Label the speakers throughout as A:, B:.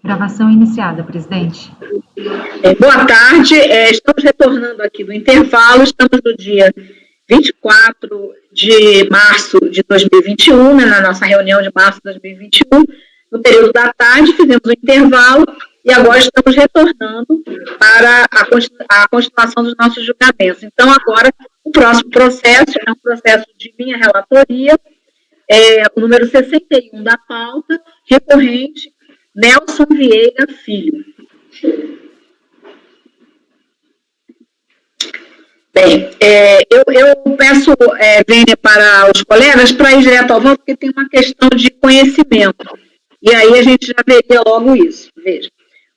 A: Gravação iniciada, presidente.
B: Boa tarde, estamos retornando aqui do intervalo, estamos no dia 24 de março de 2021, na nossa reunião de março de 2021, no período da tarde, fizemos o intervalo e agora estamos retornando para a continuação dos nossos julgamentos. Então, agora, o próximo processo é um processo de minha relatoria, o número 61 da pauta, recorrente, Nelson Vieira Filho. Bem, eu peço, Vênia, para os colegas, para ir direto ao voto, porque tem uma questão de conhecimento. E aí a gente já veria logo isso. Veja.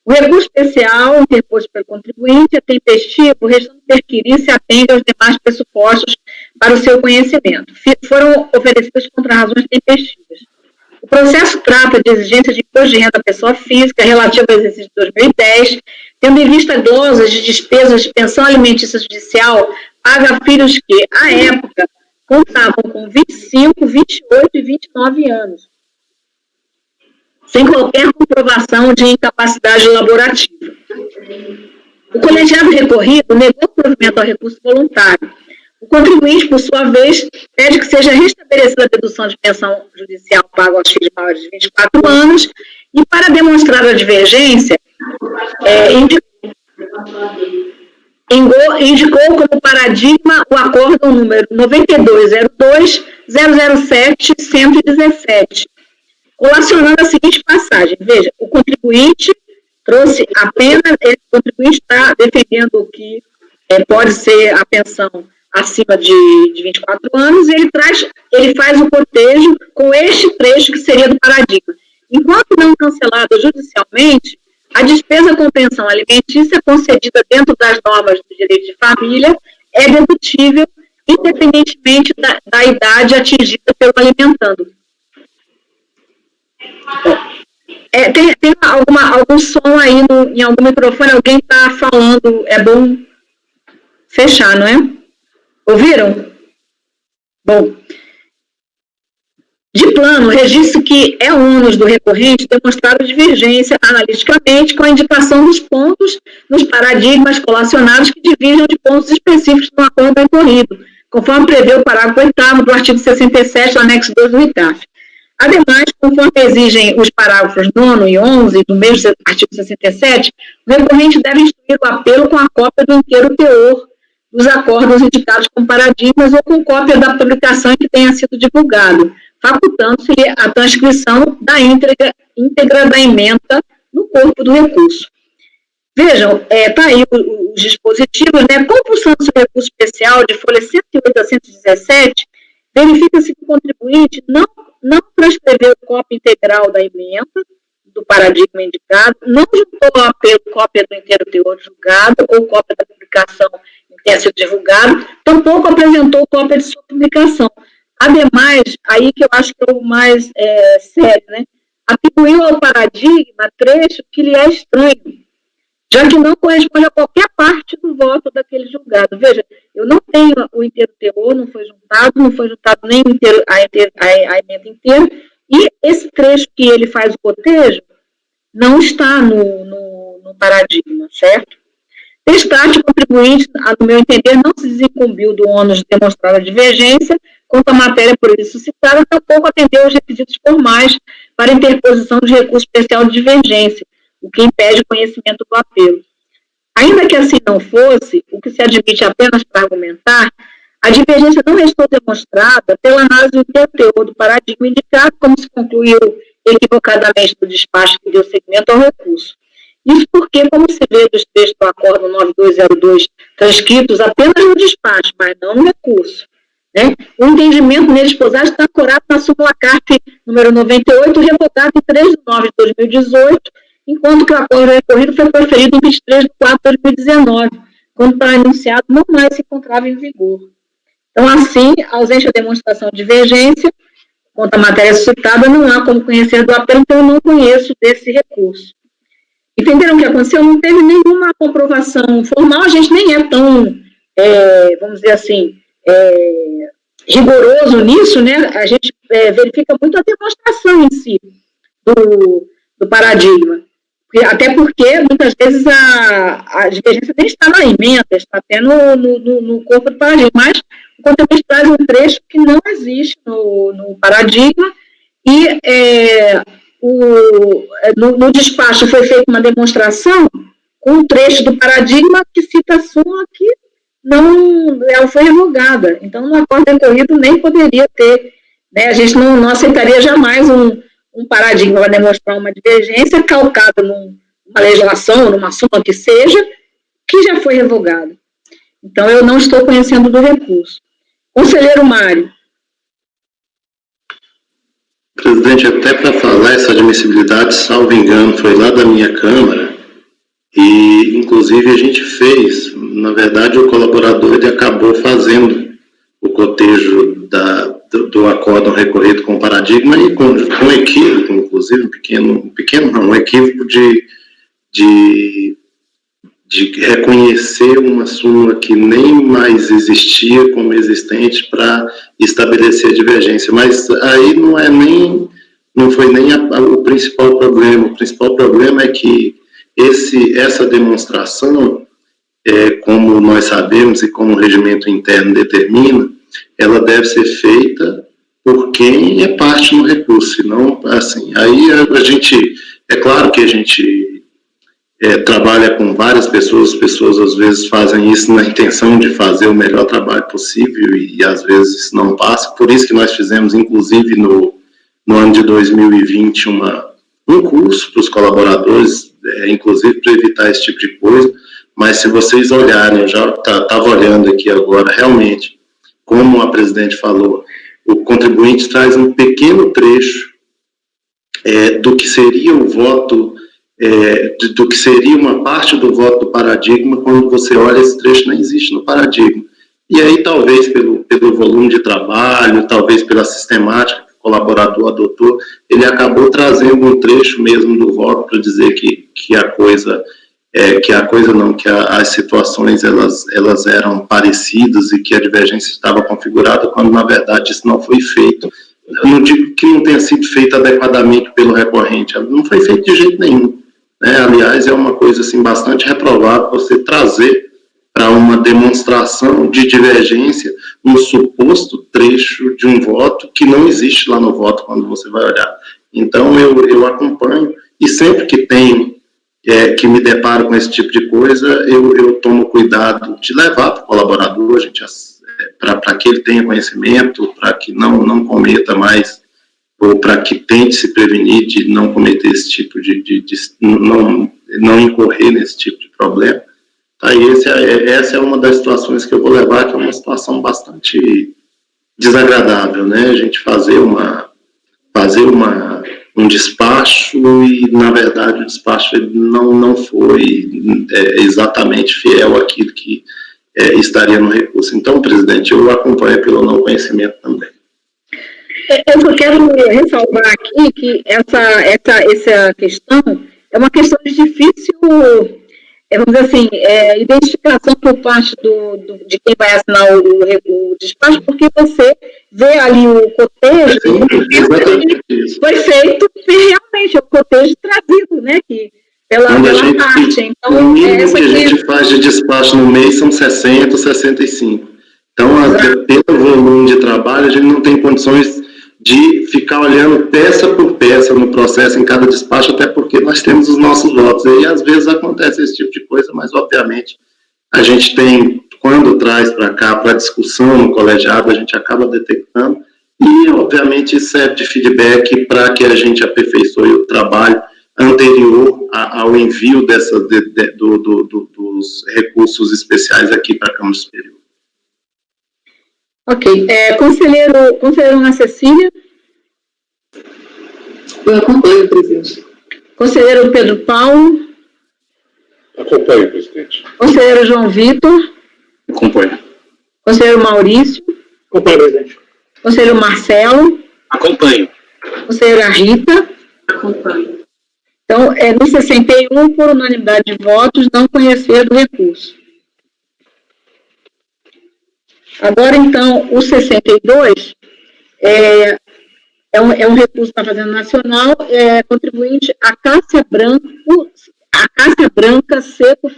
B: O recurso especial interposto pelo contribuinte é tempestivo, restando perquirir se atende aos demais pressupostos para o seu conhecimento. Foram oferecidas contra razões tempestivas. O processo trata de exigência de imposto de renda à pessoa física relativo ao exercício de 2010, tendo em vista glosas de despesas de pensão alimentícia judicial paga a filhos que, à época, contavam com 25, 28 e 29 anos, sem qualquer comprovação de incapacidade laborativa. O colegiado recorrido negou o provimento ao recurso voluntário. O contribuinte, por sua vez, pede que seja restabelecida a dedução de pensão judicial paga aos filhos maiores de 24 anos e, para demonstrar a divergência, indicou como paradigma o acórdão número 9202-007-117, colacionando a seguinte passagem. Veja, o contribuinte trouxe apenas, o contribuinte está defendendo que pode ser a pensão acima de 24 anos, e ele faz o cotejo com este trecho que seria do paradigma. Enquanto não cancelada judicialmente, a despesa com pensão alimentícia concedida dentro das normas do direito de família é dedutível, independentemente da idade atingida pelo alimentando. Tem algum som aí em algum microfone? Alguém está falando? É bom fechar, não é? Ouviram? Bom, de plano, registro que é ônus do recorrente demonstrar divergência analiticamente com a indicação dos pontos nos paradigmas colacionados que divergem de pontos específicos no acordo recorrido, conforme prevê o parágrafo 8º do artigo 67, do anexo 2 do ITAF. Ademais, conforme exigem os parágrafos 9º e 11 do mesmo artigo 67, o recorrente deve instruir o apelo com a cópia do inteiro teor dos acordos indicados como paradigmas ou com cópia da publicação que tenha sido divulgado, facultando-se-lhe a transcrição da íntegra da ementa no corpo do recurso. Vejam, está aí os dispositivos, né? Compulsando-se o recurso especial de folha 108 a 117, verifica-se que o contribuinte não transcreveu cópia integral da ementa do paradigma indicado, não juntou ao apelo cópia do inteiro teor julgado ou cópia da publicação que tenha sido divulgado, tampouco apresentou cópia de sua publicação. Ademais, aí que eu acho que é o mais sério, né? Atribuiu ao paradigma trecho que lhe é estranho, já que não corresponde a qualquer parte do voto daquele julgado. Veja, eu não tenho o inteiro teor, não foi juntado nem a emenda inteira, e esse trecho que ele faz o cotejo não está no paradigma, certo? Destaque, o contribuinte, no meu entender, não se desincumbiu do ônus de demonstrar a divergência quanto à matéria por ele suscitada, tampouco atendeu aos requisitos formais para interposição de recurso especial de divergência, o que impede o conhecimento do apelo. Ainda que assim não fosse, o que se admite apenas para argumentar, a divergência não restou demonstrada pela análise do teor do paradigma indicado, como se concluiu equivocadamente do despacho que deu seguimento ao recurso. Isso porque, como se vê dos textos do acordo 9202 transcritos apenas no despacho, mas não no recurso, né? O entendimento nele esposado está ancorado na súmula CARF número 98, revogado em 3 de 9 de 2018, enquanto que o acordo recorrido foi proferido em 23 de 4 de 2019, quando para enunciado não mais se encontrava em vigor. Então, assim, a ausência de demonstração de divergência quanto à matéria suscitada, não há como conhecer do apelo, então eu não conheço desse recurso. Entenderam o que aconteceu? Não teve nenhuma comprovação formal, a gente nem é tão, vamos dizer assim, rigoroso nisso, né? A gente verifica muito a demonstração em si do paradigma. Até porque, muitas vezes, a divergência nem está na emenda, está até no corpo do paradigma, mas o contribuinte traz um trecho que não existe no paradigma e no despacho foi feita uma demonstração com um trecho do paradigma que cita a súmula que ela foi revogada. Então, no acordo recorrido nem poderia ter, né, a gente não aceitaria jamais um paradigma para demonstrar uma divergência calcada numa legislação, numa súmula que seja, que já foi revogada. Então, eu não estou conhecendo do recurso. Conselheiro Mário.
C: Presidente, até para falar essa admissibilidade, salvo engano, foi lá da minha Câmara, e inclusive a gente fez, na verdade o colaborador ele acabou fazendo o cotejo do acórdão recorrido com paradigma e com equívoco, inclusive, um equívoco de reconhecer uma súmula que nem mais existia como existente para estabelecer a divergência. Mas aí não foi nem o principal problema. O principal problema é que essa demonstração, como nós sabemos e como o regimento interno determina, ela deve ser feita por quem é parte no recurso, senão, assim, aí a gente, é claro que a gente trabalha com várias pessoas, as pessoas às vezes fazem isso na intenção de fazer o melhor trabalho possível e às vezes isso não passa, por isso que nós fizemos, inclusive no ano de 2020, um curso para os colaboradores, inclusive para evitar esse tipo de coisa, mas se vocês olharem, eu já estava olhando aqui agora, realmente, como a presidente falou, o contribuinte traz um pequeno trecho do que seria o voto, do que seria uma parte do voto do paradigma, quando você olha esse trecho não existe no paradigma. E aí talvez pelo volume de trabalho, talvez pela sistemática que o colaborador adotou, ele acabou trazendo um trecho mesmo do voto para dizer que as situações elas eram parecidas e que a divergência estava configurada, quando na verdade isso não foi feito. Eu não digo que não tenha sido feito adequadamente pelo recorrente, não foi feito de jeito nenhum, né? Aliás, é uma coisa assim, bastante reprovável você trazer para uma demonstração de divergência um suposto trecho de um voto que não existe lá no voto quando você vai olhar. Então, eu acompanho, e sempre que tenho, que me deparo com esse tipo de coisa, eu tomo cuidado de levar para o colaborador, para que ele tenha conhecimento, para que não cometa mais, ou para que tente se prevenir de não cometer esse tipo não incorrer nesse tipo de problema. Aí essa é uma das situações que eu vou levar, que é uma situação bastante desagradável, né? A gente fazer um despacho e, na verdade, o despacho não foi exatamente fiel àquilo que estaria no recurso. Então, presidente, eu acompanho pelo não conhecimento também.
B: Eu só quero ressalvar aqui que essa questão é uma questão de difícil, vamos dizer assim, identificação por parte de quem vai assinar o despacho, porque você vê ali o cotejo, foi feito realmente, o cotejo trazido, né, pela parte. Então,
C: o mínimo que a gente faz de despacho no mês são 60, 65. Então, pelo volume de trabalho, a gente não tem condições de ficar olhando peça por peça no processo em cada despacho, até porque nós temos os nossos votos. E às vezes acontece esse tipo de coisa, mas obviamente a gente tem, quando traz para cá, para discussão no colegiado, a gente acaba detectando, e obviamente isso serve de feedback para que a gente aperfeiçoe o trabalho anterior ao envio dos recursos especiais aqui para a Câmara Superior.
B: Ok. Conselheiro Ana Cecília?
D: Eu acompanho, presidente.
B: Conselheiro Pedro Paulo?
E: Acompanho, presidente.
B: Conselheiro João Vitor?
E: Acompanho.
B: Conselheiro Maurício?
E: Acompanho, presidente.
B: Conselheiro Marcelo?
E: Acompanho.
B: Conselheira Rita?
D: Acompanho.
B: Então, no 61, por unanimidade de votos, não conhecer do recurso. Agora, então, o 62 é um recurso da Fazenda Nacional, contribuinte a Cássia Branco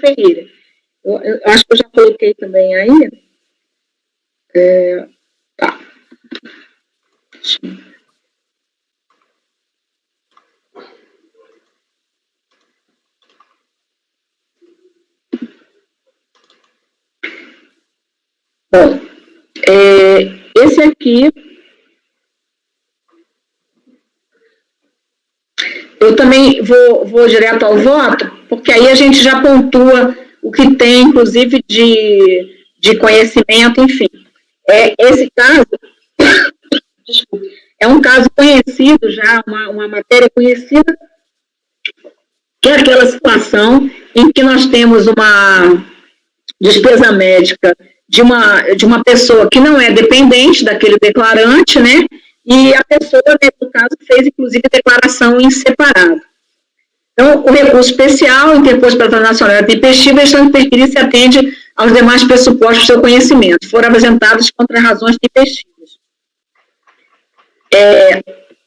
B: Ferreira. Eu acho que eu já coloquei também aí. Tá. Bom, esse aqui eu também vou direto ao voto, porque aí a gente já pontua o que tem, inclusive, de conhecimento, enfim. Esse caso, desculpa, é um caso conhecido já, uma matéria conhecida, que é aquela situação em que nós temos uma despesa médica de uma pessoa que não é dependente daquele declarante, né? E a pessoa, no caso, fez, inclusive, declaração em separado. Então, o recurso especial, interposto pela Nacional Tempestiva, está de perquirir se atende aos demais pressupostos do seu conhecimento, foram apresentados contra razões tempestivas.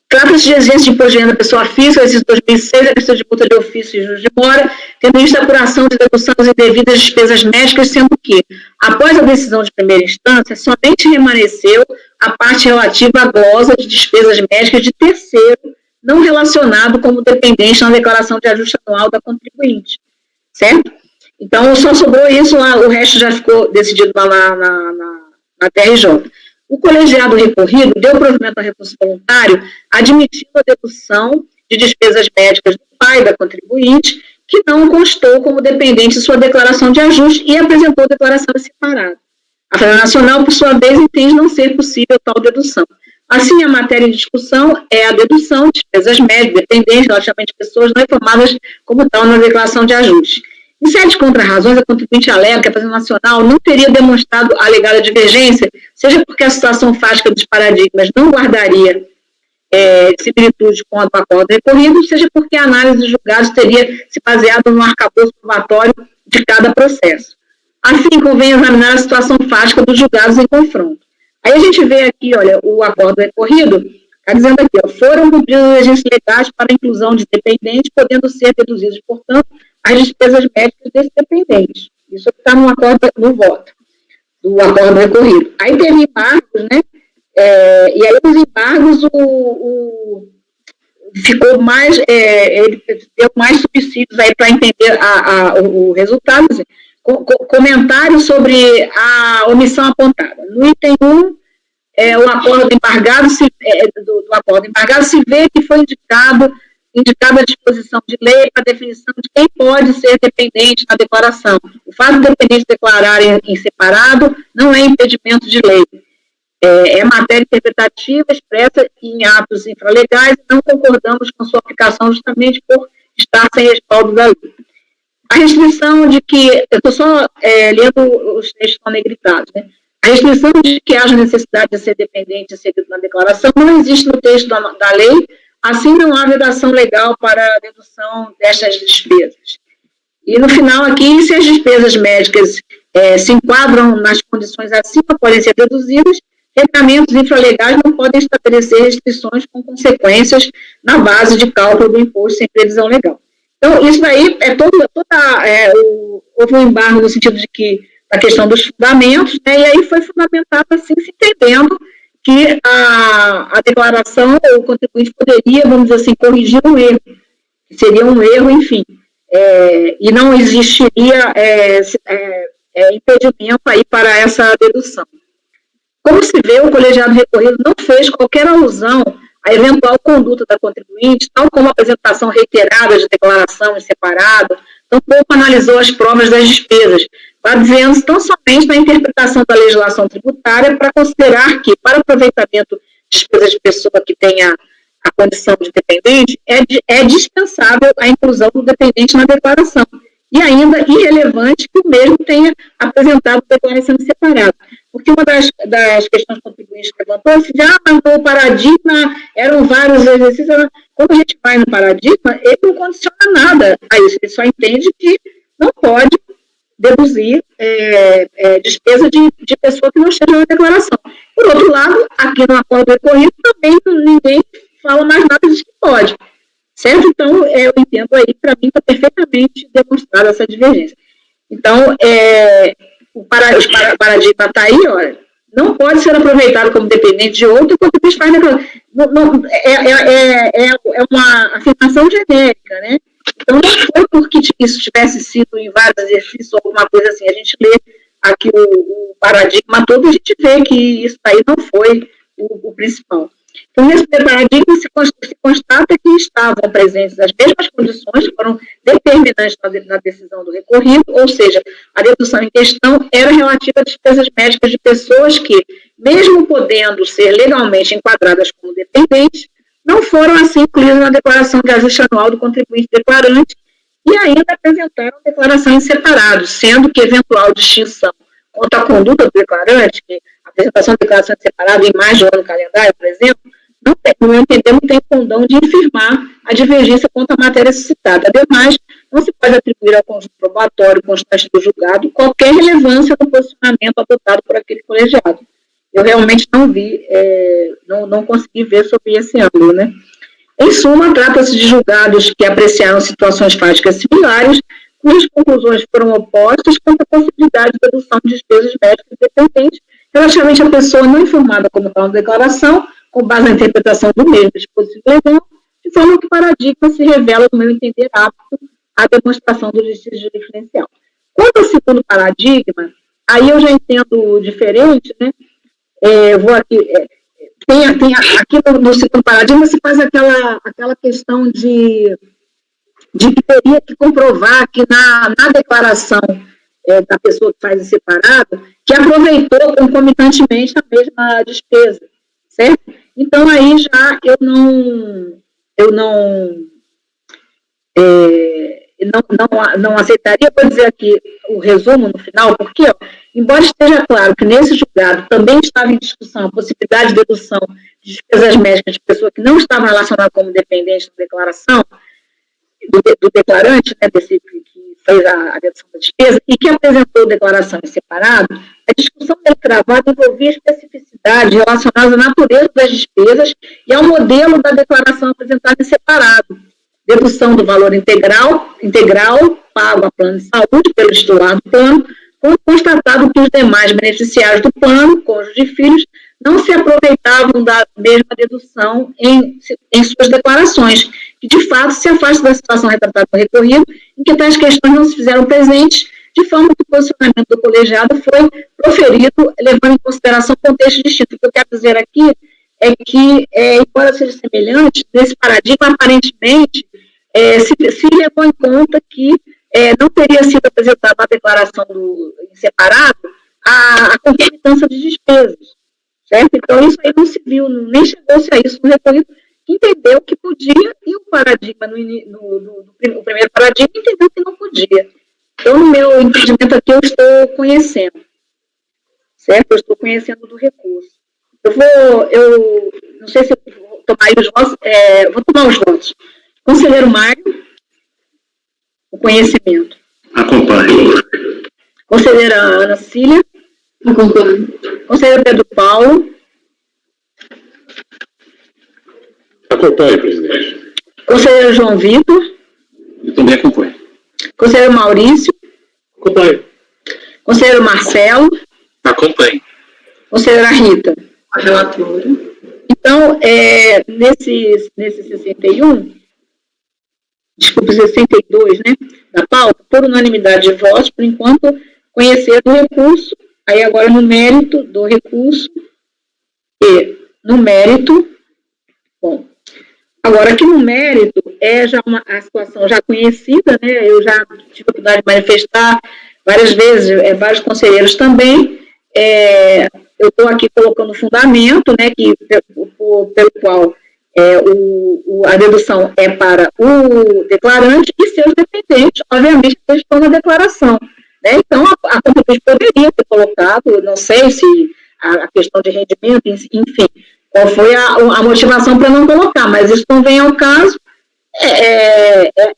B: Trata-se de exigência de imposto de renda da pessoa física, exercício 2006, a questão de multa de ofício e juros de mora, tendo vista a apuração de dedução das indevidas despesas médicas, sendo que, após a decisão de primeira instância, somente remanesceu a parte relativa à glosa de despesas médicas de terceiro, não relacionado como dependente na declaração de ajuste anual da contribuinte, certo? Então, só sobrou isso lá, o resto já ficou decidido lá na TRJ. O colegiado recorrido deu provimento ao recurso voluntário, admitindo a dedução de despesas médicas do pai da contribuinte, que não constou como dependente em sua declaração de ajuste e apresentou declaração separada. A Federação Nacional, por sua vez, entende não ser possível tal dedução. Assim, a matéria em discussão é a dedução de despesas médicas dependentes relativamente a pessoas não informadas como tal na declaração de ajuste. Em sede contra-razões, a contribuinte alega que a Fazenda Nacional não teria demonstrado a alegada divergência, seja porque a situação fática dos paradigmas não guardaria similitude com a do acordo recorrido, seja porque a análise dos julgados teria se baseado no arcabouço probatório de cada processo. Assim, convém examinar a situação fática dos julgados em confronto. Aí a gente vê aqui, olha, o acordo recorrido, está dizendo aqui, foram cumpridas as exigências legais para a inclusão de dependentes, podendo ser reduzidos, portanto, as despesas médicas desses dependentes. Isso está no acordo, no voto, do acordo recorrido. Aí teve embargos, né? E aí os embargos, ficou mais, ele deu mais subsídios aí para entender o resultado. Assim, comentário sobre a omissão apontada. No item 1, o acordo embargado do acordo embargado se vê que foi indicada a disposição de lei para definição de quem pode ser dependente na declaração. O fato do dependente declarar em separado não é impedimento de lei. É matéria interpretativa expressa em atos infralegais e não concordamos com sua aplicação justamente por estar sem respaldo da lei. A restrição de que, eu estou só lendo os textos que estão negritados, né? A restrição de que haja necessidade de ser dependente inserido na declaração não existe no texto da lei, assim não há vedação legal para a dedução destas despesas. E no final aqui, se as despesas médicas se enquadram nas condições acima, podem ser deduzidas, regramentos infralegais não podem estabelecer restrições com consequências na base de cálculo do imposto sem previsão legal. Então, isso daí houve um embargo no sentido de que a questão dos fundamentos, né, e aí foi fundamentado assim, se entendendo que a declaração, ou o contribuinte poderia, vamos dizer assim, corrigir um erro, que seria um erro, enfim, e não existiria impedimento aí para essa dedução. Como se vê, o colegiado recorrido não fez qualquer alusão à eventual conduta da contribuinte, tal como a apresentação reiterada de declaração em separado, tampouco analisou as provas das despesas, baseando-se tão somente na interpretação da legislação tributária para considerar que, para aproveitamento de despesas de pessoa que tenha a condição de dependente, é dispensável a inclusão do dependente na declaração, e ainda irrelevante que o mesmo tenha apresentado declaração em separado. Porque uma das questões contribuintes que levantou, mas o paradigma eram vários exercícios. Quando a gente vai no paradigma, ele não condiciona nada a isso, ele só entende que não pode deduzir despesa de pessoa que não esteja na declaração. Por outro lado, aqui no acordo recorrido, também ninguém fala mais nada de que pode. Certo? Então, eu entendo aí, para mim, está perfeitamente demonstrada essa divergência. Então, o paradigma está aí, olha, não pode ser aproveitado como dependente de outro enquanto o faz declaração. É uma afirmação genérica, né? Então, não foi porque isso tivesse sido em vários exercícios ou alguma coisa assim. A gente lê aqui o paradigma todo, a gente vê que isso aí não foi o principal. Então, nesse paradigma se constata que estavam presentes as mesmas condições que foram determinantes na decisão do recorrido, ou seja, a dedução em questão era relativa a despesas médicas de pessoas que, mesmo podendo ser legalmente enquadradas como dependentes, não foram assim incluídas na declaração de ajuste anual do contribuinte declarante e ainda apresentaram declaração em separado, sendo que eventual distinção quanto à conduta do declarante, que a apresentação de declaração em separado em mais de um ano calendário, por exemplo, no meu entender, não tem condão de infirmar a divergência quanto à matéria suscitada. Ademais, não se pode atribuir ao conjunto probatório constante do julgado qualquer relevância no posicionamento adotado por aquele colegiado. Eu realmente não vi, não consegui ver sobre esse ângulo, né? Em suma, trata-se de julgados que apreciaram situações fáticas similares, cujas conclusões foram opostas quanto à possibilidade de dedução de despesas médicas independentes relativamente à pessoa não informada como tal na declaração, com base na interpretação do mesmo dispositivo legal, de forma que o paradigma se revela, no meu entender, apto à demonstração do litígio diferencial. Quanto ao segundo paradigma, aí eu já entendo diferente, né? Eu vou aqui, aqui no segundo paradigma se faz aquela questão de que teria que comprovar que na declaração da pessoa que faz em separado, que aproveitou concomitantemente a mesma despesa, certo? Então, aí já eu não aceitaria, vou dizer aqui o resumo no final, porque, embora esteja claro que nesse julgado também estava em discussão a possibilidade de dedução de despesas médicas de pessoa que não estava relacionada como dependente da declaração, do declarante, né, desse que fez a dedução da despesa, e que apresentou declaração em separado, a discussão dele travada envolvia especificidades relacionadas à natureza das despesas e ao modelo da declaração apresentada em separado. Dedução do valor integral pago a plano de saúde pelo titular do plano, quando constatado que os demais beneficiários do plano, cônjuge e filhos, não se aproveitavam da mesma dedução em suas declarações, que de fato se afasta da situação retratada no recorrido, em que tais questões não se fizeram presentes, de forma que o posicionamento do colegiado foi proferido, levando em consideração contextos distintos. O que eu quero dizer aqui é que, embora seja semelhante, nesse paradigma, aparentemente, se levou em conta que não teria sido apresentada na declaração em separado a concomitância de despesas, certo? Então, isso aí não se viu, nem chegou-se a isso no recorrido, que entendeu que podia, e o paradigma, o primeiro paradigma, entendeu que não podia. Então, no meu entendimento aqui, eu estou conhecendo, certo? Eu estou conhecendo do recurso. Eu não sei se eu vou tomar os votos, vou tomar os votos. Conselheiro Mário, o conhecimento.
C: Acompanho.
B: Conselheira Ana Cília.
D: Acompanho.
B: Conselheiro Pedro Paulo.
E: Acompanho, presidente.
B: Conselheiro João Vitor.
E: Eu também acompanho.
B: Conselheiro Maurício.
E: Acompanho.
B: Conselheiro Marcelo.
E: Acompanho.
B: Conselheira Rita.
D: A relatora.
B: Então, nesse 62, né, da pauta, por unanimidade de votos, por enquanto, conhecer do recurso, aí agora no mérito do recurso, e no mérito, bom, agora aqui no mérito é já a situação já conhecida, né, eu já tive a oportunidade de manifestar várias vezes, vários conselheiros também, eu estou aqui colocando o fundamento, né, pelo qual a dedução é para o declarante e seus dependentes, obviamente, eles estão na declaração. Né? Então, a contribuinte poderia ter colocado, não sei se a questão de rendimento, enfim, qual foi a motivação para não colocar, mas isso não vem ao caso.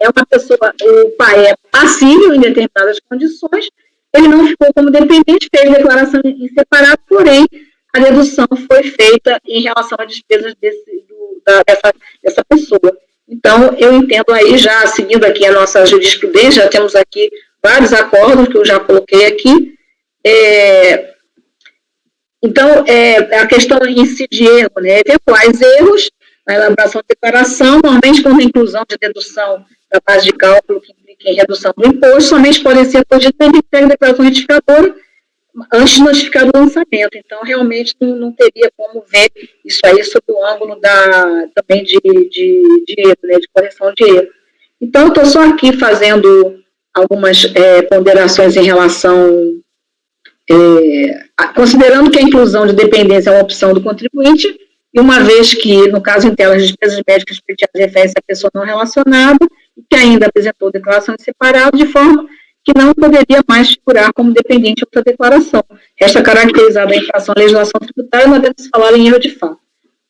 B: Uma pessoa, o pai é passível em determinadas condições, ele não ficou como dependente, fez declaração em separado, porém, a dedução foi feita em relação às despesas dessa pessoa. Então, eu entendo aí, já seguindo aqui a nossa jurisprudência, já temos aqui vários acordos que eu já coloquei aqui. Então, a questão em si de erro, né? Eventuais erros na elaboração de declaração, normalmente quando a inclusão de dedução da base de cálculo que implica em redução do imposto, somente podem ser corrigidos em entrega de declaração retificadora antes de notificar o lançamento. Então, realmente, não teria como ver isso aí sob o ângulo também de erro, né? De correção de erro. Então, eu estou só aqui fazendo algumas ponderações em relação, considerando que a inclusão de dependência é uma opção do contribuinte, e uma vez que, no caso em tela, as despesas médicas pleiteadas referem-se à pessoa não relacionada, e que ainda apresentou declaração de separado, de forma que não poderia mais figurar como dependente de outra declaração. Resta caracterizada a infração à legislação tributária, não devemos falar em erro de fato.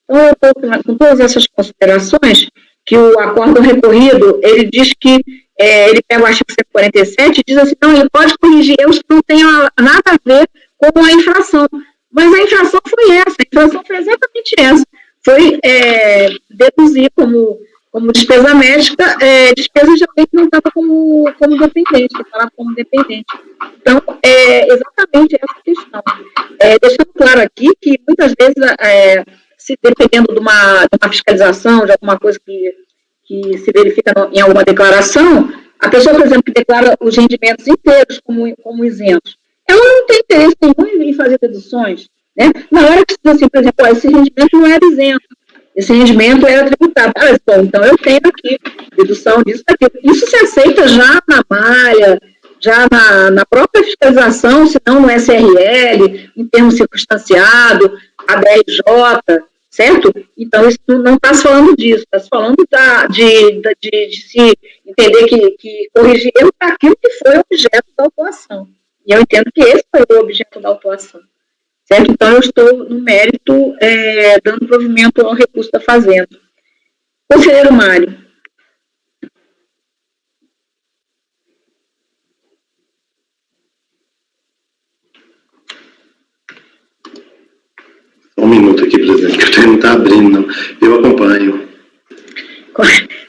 B: Então, eu estou com todas essas considerações, que o acordo recorrido, ele diz que, ele pega o artigo 147 e diz assim, não, ele pode corrigir erros que não tenham nada a ver com a infração. Mas a infração foi essa, a infração foi exatamente essa. Foi deduzir como despesa médica, despesa de alguém que não estava como dependente, que estava como dependente. Então, exatamente essa questão. Deixando claro aqui que, muitas vezes, se dependendo de uma fiscalização, de alguma coisa que se verifica em alguma declaração, a pessoa, por exemplo, que declara os rendimentos inteiros como isentos, ela não tem interesse nenhum em fazer deduções, né? Na hora que se diz assim, por exemplo, esse rendimento não era isento, esse rendimento era tributado. Bom, então eu tenho aqui dedução disso, daquilo. Isso se aceita já na malha, já na própria fiscalização, se não no SRL, em termo circunstanciado, a DRJ, certo? Então, isso não está se falando disso, está se falando de se entender que corrigir erro para aquilo que foi objeto da autuação. E eu entendo que esse foi o objeto da autuação, certo? Então, eu estou, no mérito, dando provimento ao recurso da Fazenda. Conselheiro Mário.
C: Um minuto aqui, presidente, que o tempo não está abrindo, não. Eu acompanho.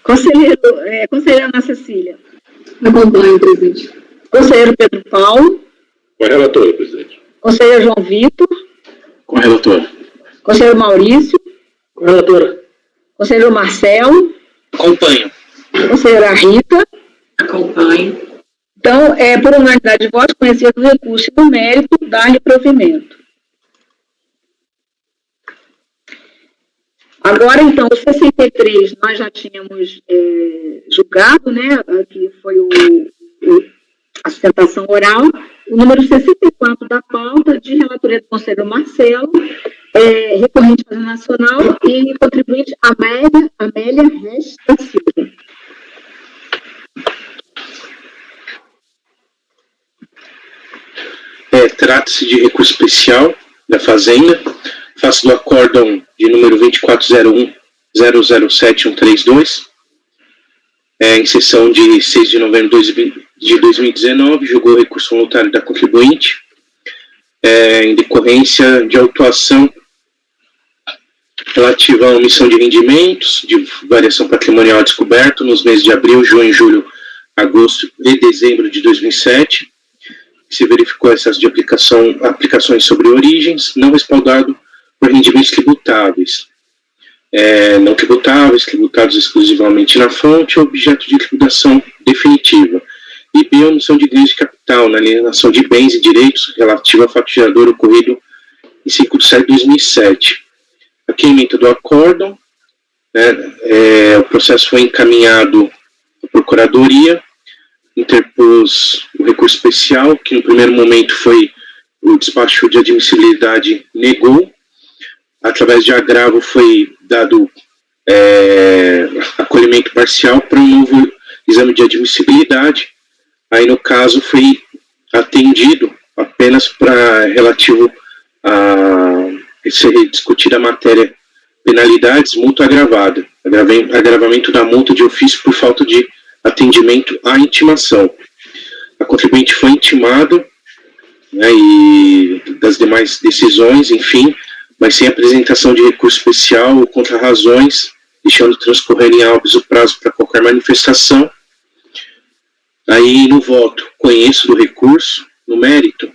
B: Conselheira Ana Cecília.
D: Acompanho, presidente.
B: Conselheiro Pedro Paulo.
E: Com a relatora, presidente.
B: Conselheiro João Vitor.
E: Com a relatora.
B: Conselheiro Maurício.
E: Com a relatora.
B: Conselheiro Marcelo.
E: Acompanho.
B: Conselheira Rita.
D: Acompanho.
B: Então, por unanimidade de votos, conhecido o recurso e do mérito, dá-lhe provimento. Agora, então, o 63 nós já tínhamos julgado, né, que foi a sustentação oral. O número 64 da pauta, de relatoria do conselheiro Marcelo, recorrente à Fazenda Nacional e contribuinte Amélia Reis da Silva.
F: Trata-se de recurso especial da Fazenda, face do acórdão de número 2401-007132, em sessão de 6 de novembro de 2019, julgou o recurso voluntário da contribuinte, em decorrência de autuação relativa à omissão de rendimentos, de variação patrimonial descoberto nos meses de abril, junho, julho, agosto e dezembro de 2007, se verificou excesso de aplicações sobre origens, não respaldado por rendimentos tributáveis, não tributáveis, tributados exclusivamente na fonte, objeto de liquidação definitiva, e B, omissão de ganhos de capital na alienação de bens e direitos relativa ao fato gerador ocorrido em 5 de setembro de 2007. Aqui, emenda do acórdão, o processo foi encaminhado à Procuradoria, interpôs o recurso especial, que no primeiro momento foi o despacho de admissibilidade negou, através de agravo foi dado acolhimento parcial para um novo exame de admissibilidade. Aí, no caso, foi atendido apenas para relativo a ser discutida a matéria penalidades, multa agravada, agravamento da multa de ofício por falta de atendimento à intimação. A contribuinte foi intimada, né, e das demais decisões, enfim, mas sem apresentação de recurso especial ou contra razões, deixando transcorrer em óbice o prazo para qualquer manifestação. Aí, no voto, conheço do recurso. No mérito,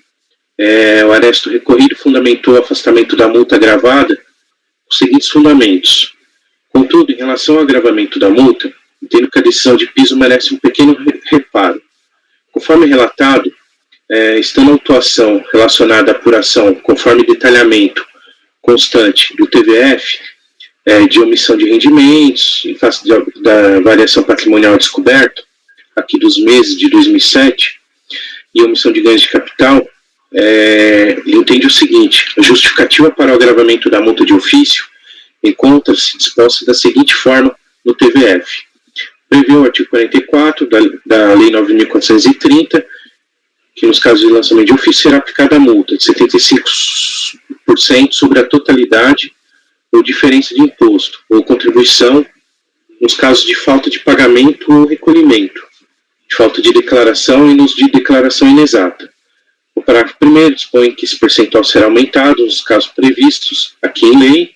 F: o aresto recorrido fundamentou o afastamento da multa agravada com os seguintes fundamentos. Contudo, em relação ao agravamento da multa, entendo que a decisão de piso merece um pequeno reparo. Conforme relatado, estando a autuação relacionada à apuração, conforme detalhamento constante do TVF, de omissão de rendimentos, em face da variação patrimonial descoberta, aqui dos meses de 2007, e omissão de ganhos de capital, entende o seguinte: a justificativa para o agravamento da multa de ofício encontra-se disposta da seguinte forma no TVF. Prevê o artigo 44 da Lei 9.430, que nos casos de lançamento de ofício será aplicada a multa de 75% sobre a totalidade ou diferença de imposto ou contribuição nos casos de falta de pagamento ou recolhimento, de falta de declaração e nos de declaração inexata. O parágrafo 1º dispõe que esse percentual será aumentado nos casos previstos aqui em lei,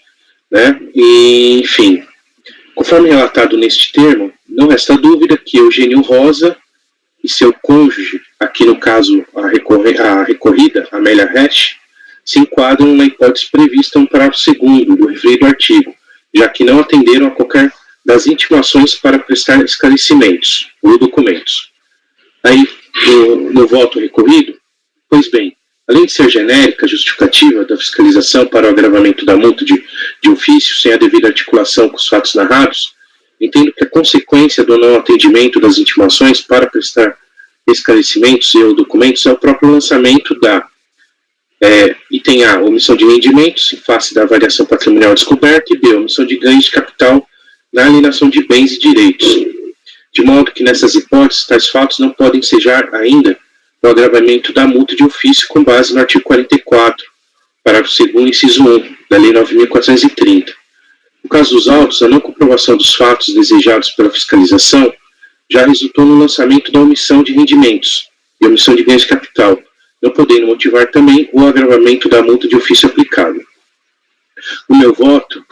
F: né? E, enfim, conforme relatado neste termo, não resta dúvida que Eugênio Rosa e seu cônjuge, aqui no caso a recorrida, Amélia Resch, se enquadram na hipótese prevista no parágrafo 2º do referido artigo, já que não atenderam a qualquer das intimações para prestar esclarecimentos ou documentos. Aí, no voto recorrido, pois bem, além de ser genérica a justificativa da fiscalização para o agravamento da multa de ofício sem a devida articulação com os fatos narrados, entendo que a consequência do não atendimento das intimações para prestar esclarecimentos e ou documentos é o próprio lançamento da item A, omissão de rendimentos em face da variação patrimonial descoberta, e B, omissão de ganhos de capital na alienação de bens e direitos. De modo que nessas hipóteses, tais fatos não podem ensejar ainda o agravamento da multa de ofício com base no artigo 44, parágrafo 2º, inciso 1, da Lei 9.430. No caso dos autos, a não comprovação dos fatos desejados pela fiscalização já resultou no lançamento da omissão de rendimentos e omissão de ganhos de capital, não podendo motivar também o agravamento da multa de ofício aplicável. O meu voto,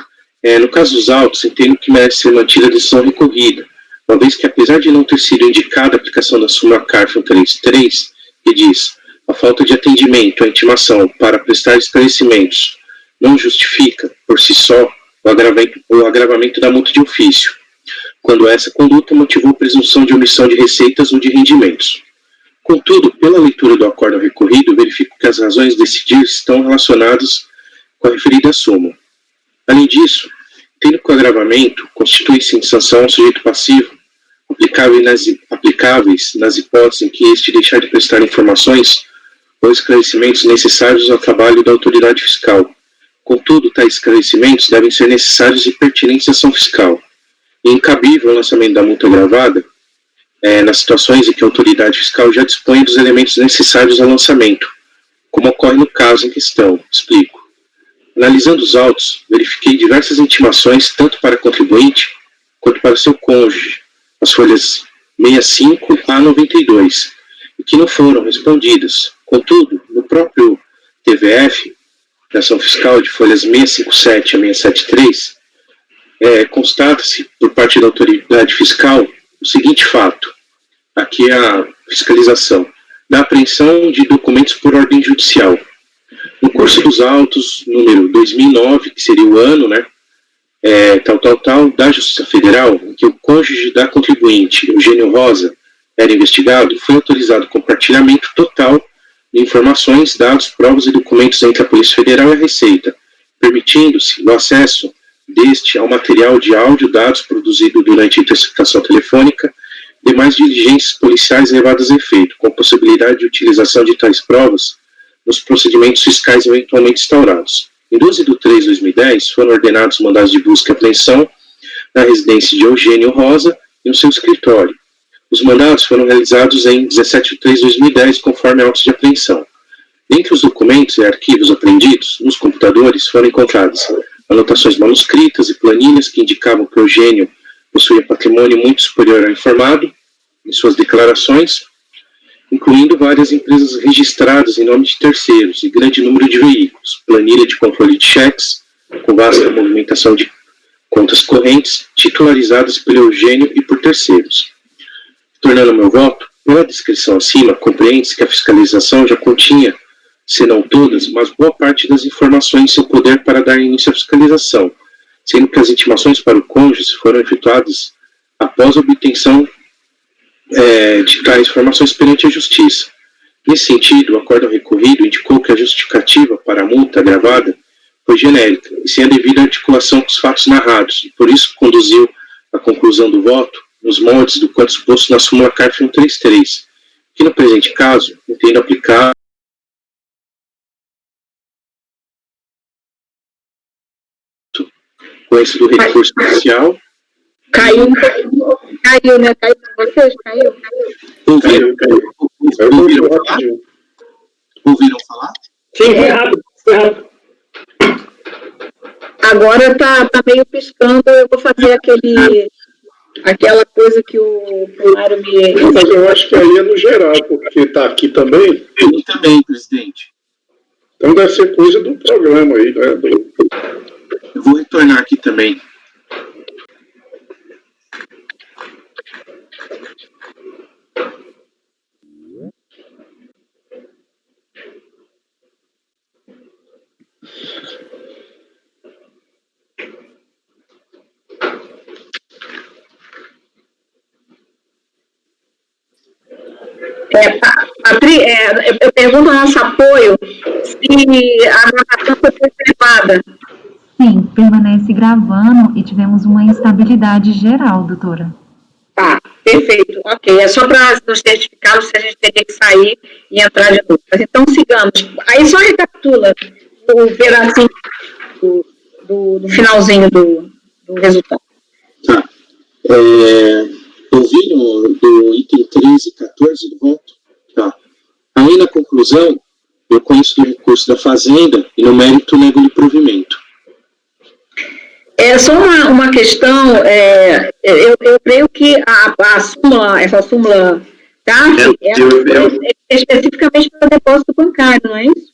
F: no caso dos autos, entendo que merece ser mantida a decisão recorrida, uma vez que, apesar de não ter sido indicada a aplicação da súmula CARF 133, que diz: a falta de atendimento à intimação para prestar esclarecimentos não justifica, por si só, o agravamento da multa de ofício, quando essa conduta motivou presunção de omissão de receitas ou de rendimentos. Contudo, pela leitura do acórdão recorrido, verifico que as razões de decidir estão relacionadas com a referida súmula. Além disso, entendo que o agravamento constitui-se em sanção ao sujeito passivo, aplicáveis nas hipóteses em que este deixar de prestar informações ou esclarecimentos necessários ao trabalho da autoridade fiscal. Contudo, tais esclarecimentos devem ser necessários e pertinentes à ação fiscal. E incabível o lançamento da multa agravada nas situações em que a autoridade fiscal já dispõe dos elementos necessários ao lançamento, como ocorre no caso em questão. Explico. Analisando os autos, verifiquei diversas intimações, tanto para contribuinte quanto para seu cônjuge, as folhas 65 a 92, e que não foram respondidas. Contudo, no próprio TVF, da ação fiscal de folhas 657 a 673, constata-se, por parte da autoridade fiscal, o seguinte fato: aqui é a fiscalização da apreensão de documentos por ordem judicial. No curso dos autos, número 2009, que seria o ano, né, da Justiça Federal, em que o cônjuge da contribuinte, Eugênio Rosa, era investigado, foi autorizado o compartilhamento total de informações, dados, provas e documentos entre a Polícia Federal e a Receita, permitindo-se o acesso deste ao material de áudio, dados produzido durante a interceptação telefônica, demais diligências policiais levadas a efeito, com possibilidade de utilização de tais provas nos procedimentos fiscais eventualmente instaurados. Em 12 de 3 de 2010, foram ordenados mandados de busca e apreensão na residência de Eugênio Rosa e no seu escritório. Os mandados foram realizados em 17 de 3 de 2010, conforme autos de apreensão. Dentre os documentos e arquivos apreendidos, nos computadores foram encontradas anotações manuscritas e planilhas que indicavam que Eugênio possuía patrimônio muito superior ao informado em suas declarações, incluindo várias empresas registradas em nome de terceiros e grande número de veículos, planilha de controle de cheques, com vasta movimentação de contas correntes, titularizadas pelo Eugênio e por terceiros. Tornando meu voto, Pela descrição acima, compreende-se que a fiscalização já continha, se não todas, mas boa parte das informações em seu poder para dar início à fiscalização, sendo que as intimações para o cônjuge foram efetuadas após a obtenção de tais informações perante a Justiça. Nesse sentido, o acórdão recorrido indicou que a justificativa para a multa agravada foi genérica e sem a devida articulação com os fatos narrados, e por isso conduziu à conclusão do voto nos moldes do quanto exposto na súmula CARF 133, que no presente caso entendo aplicar com esse do recurso especial.
B: Caiu, né? Caiu para vocês? Caiu.
F: Ouviram falar? Ouviram falar?
E: Sim, foi rápido.
B: Agora tá meio piscando, eu vou fazer aquela coisa que o Mário me...
E: Mas eu acho que aí é no geral, porque está aqui também.
F: Eu também, presidente.
E: Então deve ser coisa do programa aí, né?
F: Eu vou retornar aqui também.
B: Eu pergunto ao nosso apoio se a gravação foi preservada.
A: Sim, permanece gravando e tivemos uma instabilidade geral, doutora.
B: Tá, perfeito, ok. É só para nos certificarmos se a gente teria que sair e entrar de novo. Mas então sigamos. Aí só recapitula o pedacinho do finalzinho do resultado.
F: Tá. Ouviram do item 13 e 14 do voto? Tá. Aí na conclusão, eu conheço do recurso da Fazenda e no mérito nego-lhe provimento.
B: É só uma questão, eu creio que essa súmula CARF é especificamente para depósito bancário, não é isso?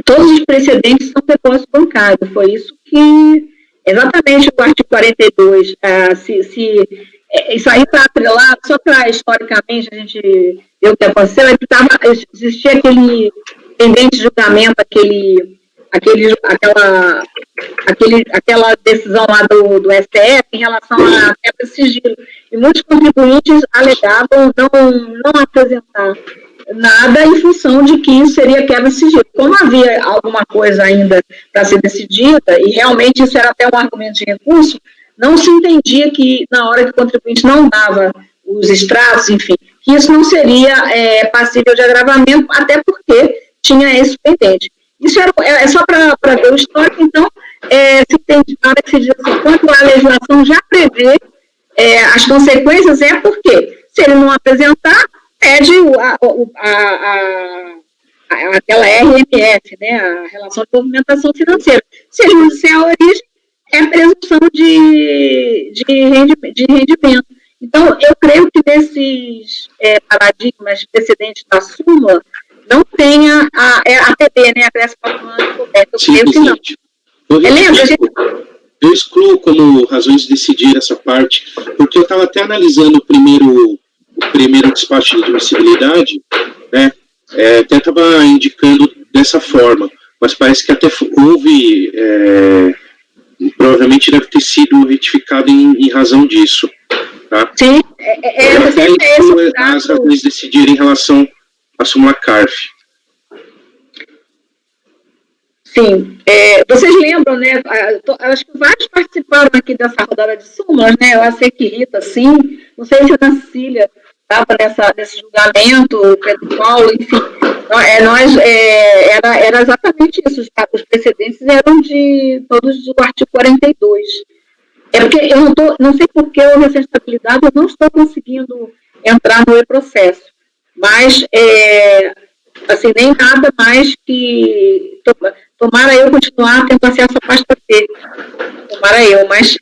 B: Todos os precedentes são depósito bancário, foi isso que, exatamente o artigo 42, isso aí está atrelado, só para historicamente a gente ver o que aconteceu, existia aquele pendente de julgamento, aquela decisão lá do STF em relação à quebra de sigilo. E muitos contribuintes alegavam não apresentar nada em função de que isso seria quebra de sigilo. Como havia alguma coisa ainda para ser decidida, e realmente isso era até um argumento de recurso, não se entendia que na hora que o contribuinte não dava os extratos, enfim, que isso não seria passível de agravamento, até porque tinha esse pendente. Isso é só para ver o histórico, então, se tem na hora que se diz assim, quanto a legislação já prevê as consequências, porque se ele não apresentar, pede aquela RMF, né, a Relação de Movimentação Financeira. Se ele não disser a origem, é presunção de rendimento. Então, eu creio que nesses paradigmas precedentes da súmula, não tenha a APB, né, a creação automática coberta. Eu creio que não.
F: Eu excluo como razões de decidir essa parte, porque eu estava até analisando o primeiro despacho de admissibilidade, né, até estava indicando dessa forma, mas parece que até houve, provavelmente deve ter sido retificado em razão disso. Tá?
B: Sim,
F: eu até excluo as razões de decidir em relação à súmula CARF.
B: Sim, vocês lembram, né, acho que vários participaram aqui dessa rodada de súmulas, né, eu sei que Rita, sim, não sei se a Ana Cecília estava nesse julgamento, o Pedro Paulo, enfim, era exatamente isso, os precedentes eram todos do artigo 42. É porque eu não sei por que houve essa instabilidade, eu não estou conseguindo entrar no e-processo, mas, assim, nem nada mais que... Tomara eu continuar tendo acesso à pasta T. Tomara eu, mas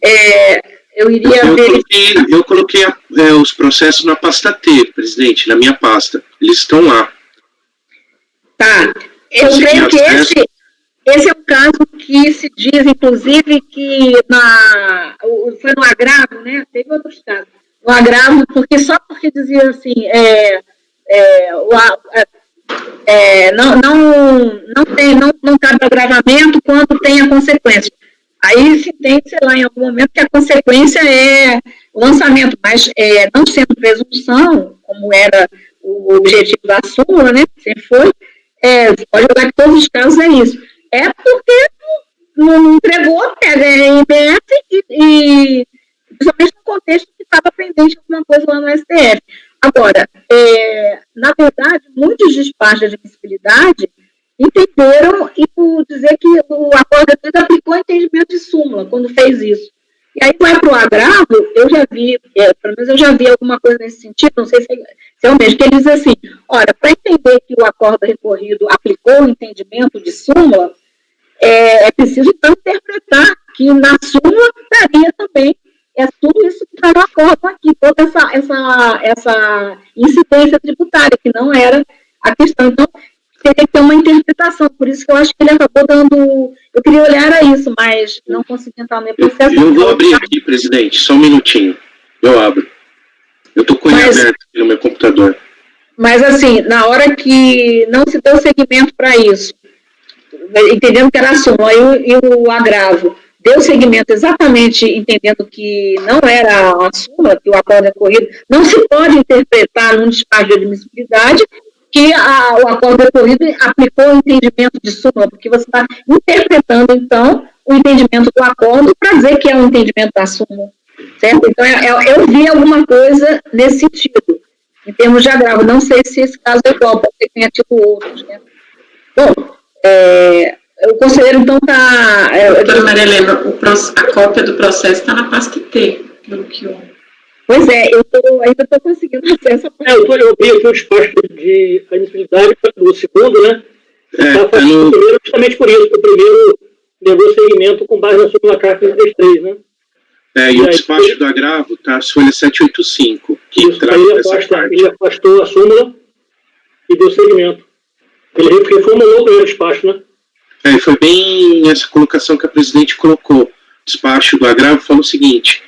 B: eu iria ver...
F: Eu coloquei os processos na pasta T, presidente, na minha pasta. Eles estão lá.
B: Tá. Eu creio que esse é um caso que se diz, inclusive, que foi no agravo, né? Teve outros casos. no agravo, porque só porque dizia assim, não cabe agravamento quando tem a consequência. Aí se tem, sei lá, em algum momento que a consequência é o lançamento, mas não sendo presunção, como era o objetivo da súmula, né, sempre foi, pode jogar que todos os casos é isso. É porque não entregou, pega a RMS e principalmente no contexto que estava pendente de alguma coisa lá no STF. Agora, na verdade, muitos despachos de admissibilidade entenderam e por dizer que o acordo aplicou entendimento de súmula quando fez isso. E aí vai para o agravo, eu já vi, pelo menos eu já vi alguma coisa nesse sentido, não sei se é o mesmo, que ele diz assim, olha, para entender que o acordo recorrido aplicou o entendimento de súmula, é preciso então interpretar que na súmula daria também tudo isso que está no acordo aqui, toda essa incidência tributária, que não era a questão. Então, teria que ter uma interpretação, por isso que eu acho que ele acabou dando... Eu queria olhar a isso, mas não consegui entrar no meu processo.
F: Eu vou abrir aqui, presidente, só um minutinho. Eu abro. Eu estou com ele aberto aqui no meu computador.
B: Mas, assim, na hora que não se deu seguimento para isso, entendendo que era a súmula e o agravo, deu seguimento exatamente entendendo que não era a súmula, que o acordo recorrido, não se pode interpretar num despacho de admissibilidade que o acordo recorrido aplicou o entendimento de súmula, porque você está interpretando, então, o entendimento do acordo para dizer que é o entendimento da súmula, certo? Então, eu vi alguma coisa nesse sentido, em termos de agravo. Não sei se esse caso é igual, pode ser que tenha tido outros, né? Bom, o conselheiro, então, está...
D: Doutora Maria Helena, a cópia do processo está na pasta T, pelo que eu...
B: Pois eu ainda estou conseguindo acesso a...
E: Eu vi aqui o despacho de admissibilidade do segundo, né? Primeiro, justamente por isso, o primeiro levou seguimento com base na súmula CARF 33, né?
F: E o despacho do agravo está a folha 785, que
E: isso,
F: trata dessa parte.
E: Ele afastou a súmula e deu seguimento. Ele reformulou o primeiro despacho, né?
F: Foi bem essa colocação que a presidente colocou. O despacho do agravo fala o seguinte...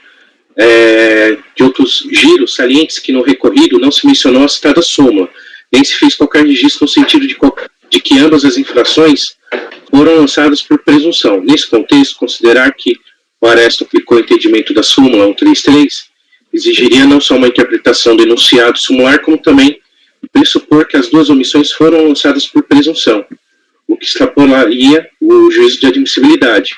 F: de outros giros salientes que no recorrido não se mencionou a citada súmula, nem se fez qualquer registro no sentido de que ambas as infrações foram lançadas por presunção. Nesse contexto, considerar que o Aresto aplicou o entendimento da súmula 133 exigiria não só uma interpretação do enunciado sumular, como também pressupor que as duas omissões foram lançadas por presunção, o que extrapolaria o juízo de admissibilidade.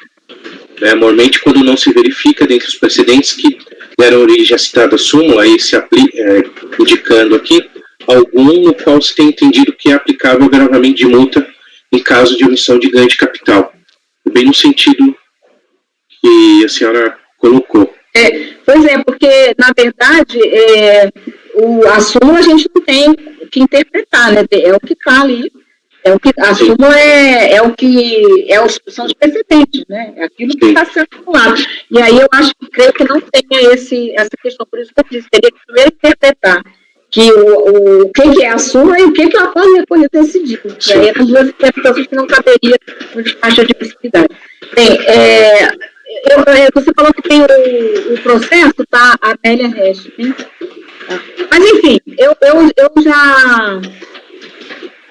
F: Normalmente, quando não se verifica dentre os precedentes que deram origem à citada súmula, aí se indicando aqui, algum no qual se tem entendido que é aplicável o agravamento de multa em caso de omissão de ganho de capital. Bem no sentido que a senhora colocou.
B: Pois porque, na verdade, a súmula a gente não tem que interpretar, né? É o que está ali. A súmula são os precedentes, né? É aquilo que está sendo formulado. E aí eu creio que não tenha essa questão, por isso que eu disse, teria que primeiro interpretar o que é a súmula e o que o acordo recorrido decidiu. E aí as duas interpretações que não caberia no despacho de admissibilidade. Bem, você falou que tem o processo, tá? A Amélia Rest, né? Mas enfim, eu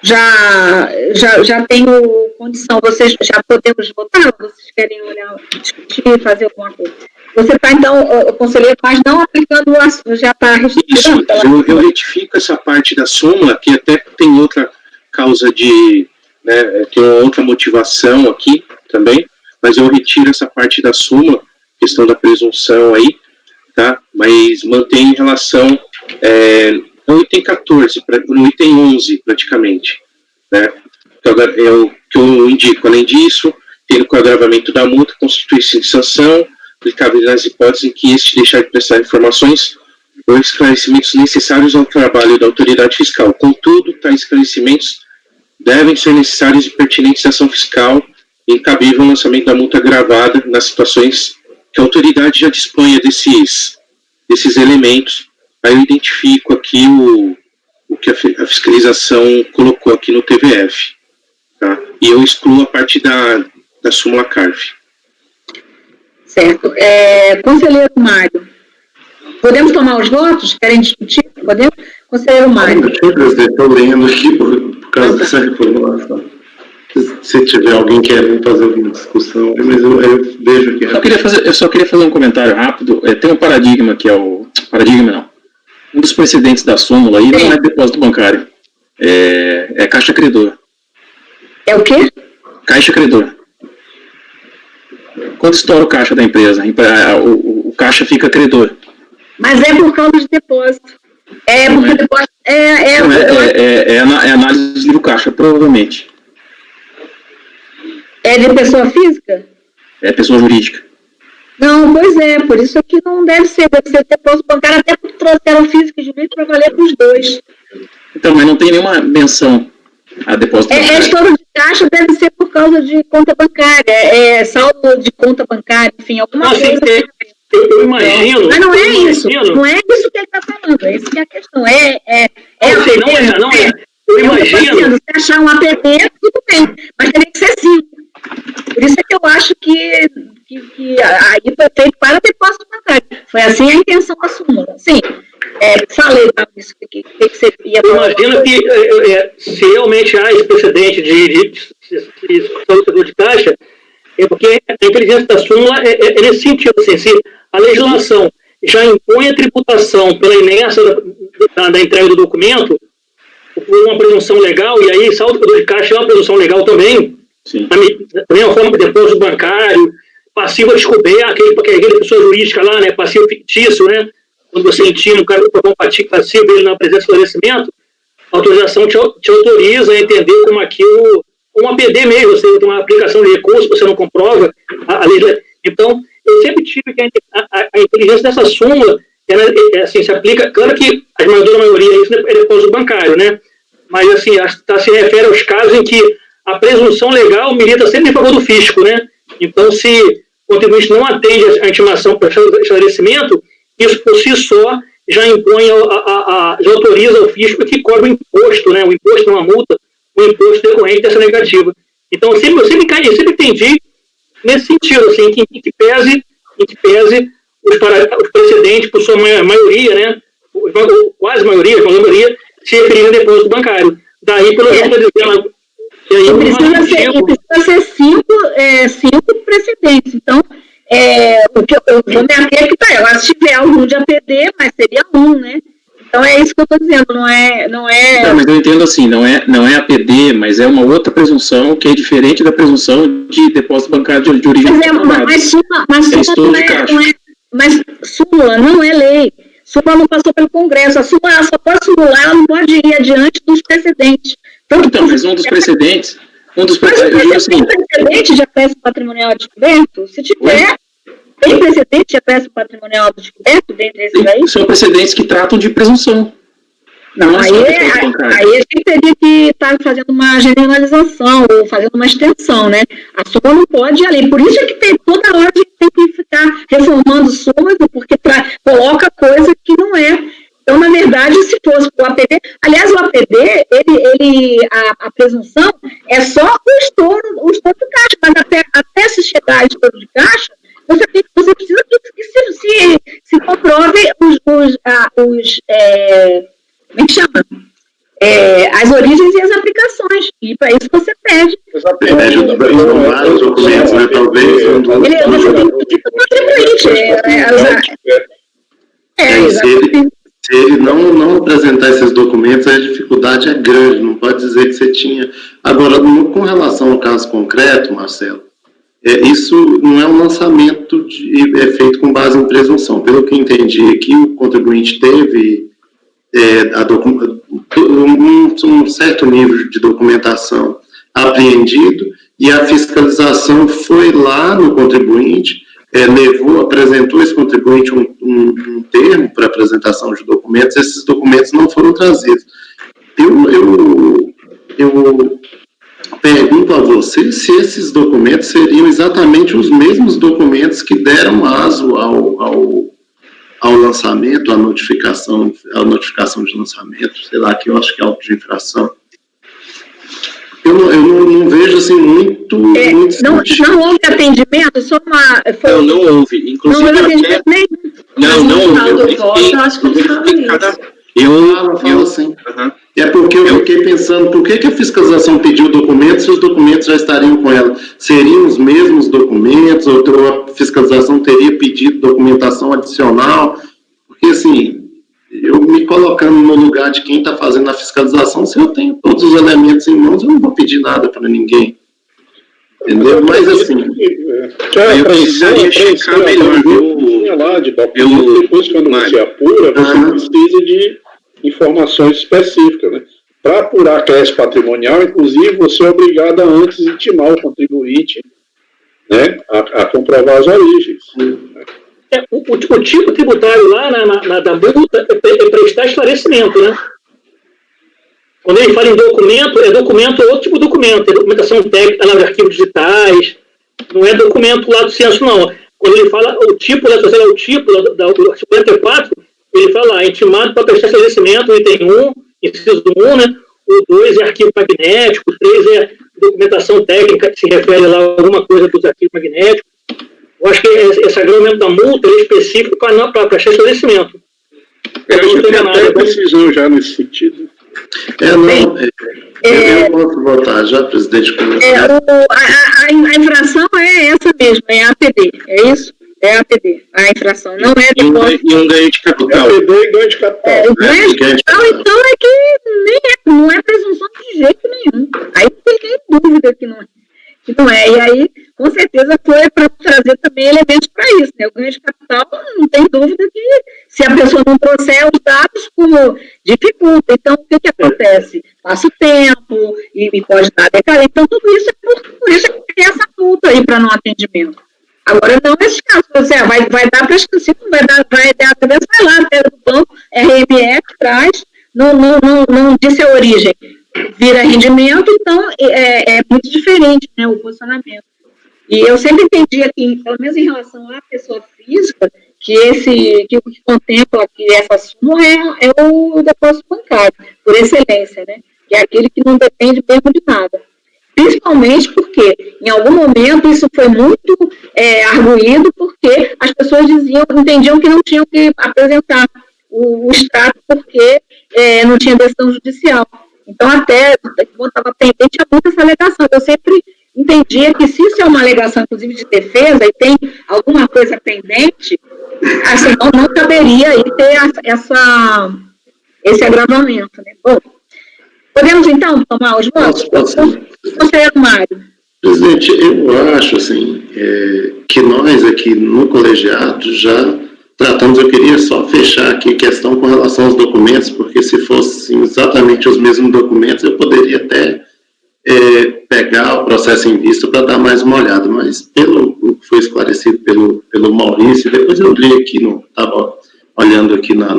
B: já tenho condição. Vocês já podemos votar? Vocês querem olhar, discutir, fazer alguma coisa? Você está, então, conselheiro, mas não aplicando, já está restituindo?
F: Isso, eu retifico essa parte da súmula, que até tem outra causa de, tem outra motivação aqui também, mas eu retiro essa parte da súmula, questão da presunção aí, tá? Mas mantém em relação no item 14, no item 11, praticamente, né? Que eu indico, além disso, tendo com o agravamento da multa, constitui-se sanção, aplicável nas hipóteses em que este deixar de prestar informações ou esclarecimentos necessários ao trabalho da autoridade fiscal. Contudo, tais esclarecimentos devem ser necessários e pertinentes à ação fiscal e incabível o lançamento da multa agravada nas situações que a autoridade já disponha desses elementos. Aí eu identifico aqui o que a fiscalização colocou aqui no TVF, tá? E eu excluo a parte da súmula CARF.
B: Certo. Conselheiro Mário. Podemos tomar os votos? Querem discutir? Podemos? Conselheiro Mário.
C: Presidente, estou lendo aqui por causa dessa reformulação. Se tiver alguém querendo fazer alguma discussão, mas eu vejo que...
G: Eu só queria fazer um comentário rápido. Tem um paradigma que é o... Paradigma não. Um dos precedentes da súmula aí não é depósito bancário. É caixa credor.
B: É o quê?
G: Caixa credor. Quando estoura o caixa da empresa, o caixa fica credor.
B: Mas é por causa de depósito. Porque depósito...
G: É análise do livro caixa, provavelmente.
B: É de pessoa física?
G: É pessoa jurídica.
B: Não, pois é, por isso aqui não deve ser depósito bancário, até porque trouxeram física e jurídica para valer para os dois.
G: Então, mas não tem nenhuma menção a depósito bancário.
B: Estouro de caixa deve ser por causa de conta bancária, saldo de conta bancária, enfim, alguma coisa.
E: Eu imagino.
B: Mas não é isso. Não é isso que ele está falando. É isso que é a questão.
E: Não é. Eu imagino.
B: Se achar um APD, tudo bem. Mas teria que ser 5. Por isso é que eu acho que aí foi feito para depósito bancário. Foi assim a intenção da súmula. Sim. Falei isso que você ia falar.
E: Imagino que se realmente há esse precedente de discussão de caixa, é porque a inteligência da súmula é nesse sentido, assim, se a legislação já impõe a tributação pela inércia da entrega do documento, por uma presunção legal, e aí saldo de caixa é uma presunção legal também, também é uma forma de depósito bancário, passivo a descobrir, aquele pessoa jurídica lá, né, passivo fictício, né, quando você intima um cara para um passivo dele na presença do esclarecimento, a autorização te autoriza a entender como aquilo, uma PD mesmo, você tem uma aplicação de recurso, você não comprova a lei. Então, eu sempre tive que a inteligência dessa súmula, ela assim, se aplica, claro que a esmagadora maioria isso é depósito bancário, né? Mas assim, se refere aos casos em que a presunção legal milita sempre em favor do fisco, né? Então, se o contribuinte não atende a intimação para esclarecimento, isso por si só já impõe, já autoriza o fisco que cobre o imposto, né? O imposto não é uma multa, o imposto decorrente dessa negativa. Então, eu sempre entendi nesse sentido, assim, em que pese os precedentes, por sua maioria, né? Quase maioria, se referirem a depósito bancário. Daí, pelo que eu estou dizendo...
B: Precisa ser 5 precedentes. Então, o que eu vou me ater que tá. Agora, se tiver algum de APD, mas seria 1, né? Então é isso que eu estou dizendo, não é... Não,
G: mas eu entendo assim, não é APD, mas é uma outra presunção que é diferente da presunção de depósito bancário de origem privada.
B: Mas súmula não é lei. Súmula não passou pelo Congresso. A súmula só pode simular, ela não pode ir adiante dos precedentes.
G: Então, mas um dos precedentes...
B: Mas tem precedente de acréscimo patrimonial descoberto? Se tiver... Tem precedente de acréscimo patrimonial descoberto dentre esses aí?
G: São precedentes que tratam de presunção. Não,
B: aí a gente teria que estar fazendo uma generalização ou fazendo uma extensão, né? A súmula não pode ir ali. Por isso é que toda hora a gente tem que ficar reformando súmula, porque coloca coisa que não é. Então, na verdade, se fosse o APD... Aliás, o APD, a presunção é só o estouro do caixa, mas até se chegar a estouro de caixa, você precisa que se comprove como é que chama? As origens e as aplicações. E para isso você pede.
C: Vários documentos, né? Talvez.
B: Você tem que pedir para o contribuinte.
C: Se ele não apresentar esses documentos, a dificuldade é grande. Não pode dizer que você tinha. Agora, com relação ao caso concreto, Marcelo, isso não é um lançamento feito com base em presunção. Pelo que entendi aqui, o contribuinte teve um certo nível de documentação apreendido e a fiscalização foi lá no contribuinte, apresentou esse contribuinte um termo para apresentação de documentos, esses documentos não foram trazidos. Eu pergunto a você se esses documentos seriam exatamente os mesmos documentos que deram aso ao lançamento, à notificação de lançamento, sei lá, que eu acho que é auto de infração. Eu não vejo vejo assim muito
B: não houve atendimento, só uma...
F: Não houve. Inclusive,
B: não houve atendimento nem...
F: Não houve.
D: Eu acho que não fala isso.
C: Eu assim. É porque eu fiquei pensando, por que a fiscalização pediu documentos se os documentos já estariam com ela? Seriam os mesmos documentos, ou a fiscalização teria pedido documentação adicional? Porque, assim, eu me colocando no lugar de quem está fazendo a fiscalização, se eu tenho todos os elementos em mãos, eu não vou pedir nada para ninguém. Entendeu? Mas, assim...
F: eu precisaria checar melhor,
H: depois que a denúncia apura, você precisa de informações específicas, né? Para apurar a crédito patrimonial, inclusive, você é obrigado a antes intimar o contribuinte, né, a comprovar as origens.
E: O tipo tributário lá da multa é prestar esclarecimento, né? Quando ele fala em documento, é outro tipo de documento, é documentação técnica lá de arquivos digitais, não é documento lá do censo, não. Quando ele fala o tipo, do artigo 44, ele fala intimado para prestar esclarecimento, item 1, inciso 1, né? O 2 é arquivo magnético, o 3 é documentação técnica, que se refere lá a alguma coisa dos arquivos magnéticos. Eu acho que esse agravamento da multa é específico para prestar esclarecimento.
H: Eu não tenho até precisão já nesse sentido.
C: Eu posso voltar já, presidente.
B: A infração é essa mesmo, é a APD, é isso? É a APD, a infração, não é depósito.
F: E um ganho de capital.
H: APD e ganho de capital.
B: O ganho de capital, então, é que não é presunção de jeito nenhum. Aí não tem nem dúvida que não é. E aí, com certeza, foi para trazer também elementos para isso, né? O ganho de capital, não tem dúvida que se a pessoa não trouxer os dados, como dificulta. Então, o que acontece? Passa o tempo e pode dar decadência. Então, tudo isso é por isso que tem essa multa aí para não atendimento. Agora, não nesse caso, você vai dar para esquecer, não vai dar, vai lá, até do banco, RME, traz, não disse a origem, vira rendimento, então é muito diferente, né, o posicionamento. E eu sempre entendi aqui, pelo menos em relação à pessoa física, que o que contempla aqui essa súmula é o depósito bancário, por excelência, né, que é aquele que não depende mesmo de nada. Principalmente porque, em algum momento, isso foi muito arguído, porque as pessoas entendiam que não tinham que apresentar o extrato, porque não tinha decisão judicial. Então, até, quando estava pendente, tinha muita essa alegação. Eu sempre entendia que, se isso é uma alegação, inclusive, de defesa, e tem alguma coisa pendente, assim, não caberia aí ter esse agravamento, né? Bom, podemos, então, tomar os votos? Conselheiro Mário.
C: Presidente, eu acho, assim, que nós aqui no colegiado já tratamos, eu queria só fechar aqui a questão com relação aos documentos, porque se fossem exatamente os mesmos documentos, eu poderia até pegar o processo em vista para dar mais uma olhada, mas pelo que foi esclarecido pelo Maurício, depois eu li aqui, estava olhando aqui no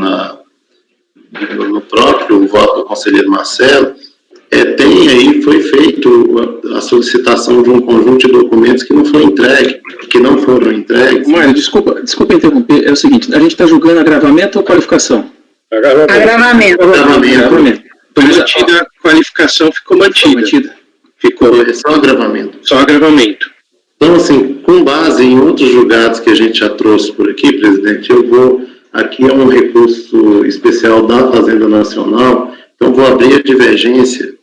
C: próprio voto do conselheiro Marcelo, foi feito a solicitação de um conjunto de documentos que não foram entregues.
G: Mário, desculpa interromper, é o seguinte, a gente está julgando agravamento ou qualificação?
B: Agravamento.
F: Mantida, a qualificação ficou mantida.
C: Ficou só agravamento.
F: Só agravamento.
C: Então, assim, com base em outros julgados que a gente já trouxe por aqui, presidente, aqui é um recurso especial da Fazenda Nacional, então vou abrir a divergência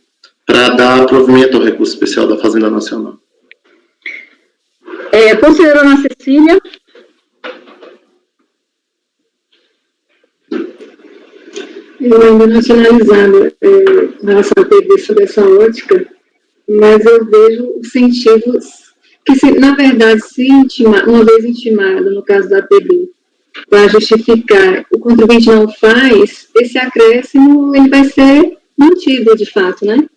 C: para dar provimento ao recurso especial da Fazenda Nacional.
B: Conselheira Ana Cecília.
I: Eu ainda não tinha analisado em relação a PB sobre essa ótica, mas eu vejo o sentido que, na verdade, uma vez intimado, no caso da PB, para justificar, o contribuinte não faz, esse acréscimo ele vai ser mantido, de fato, né?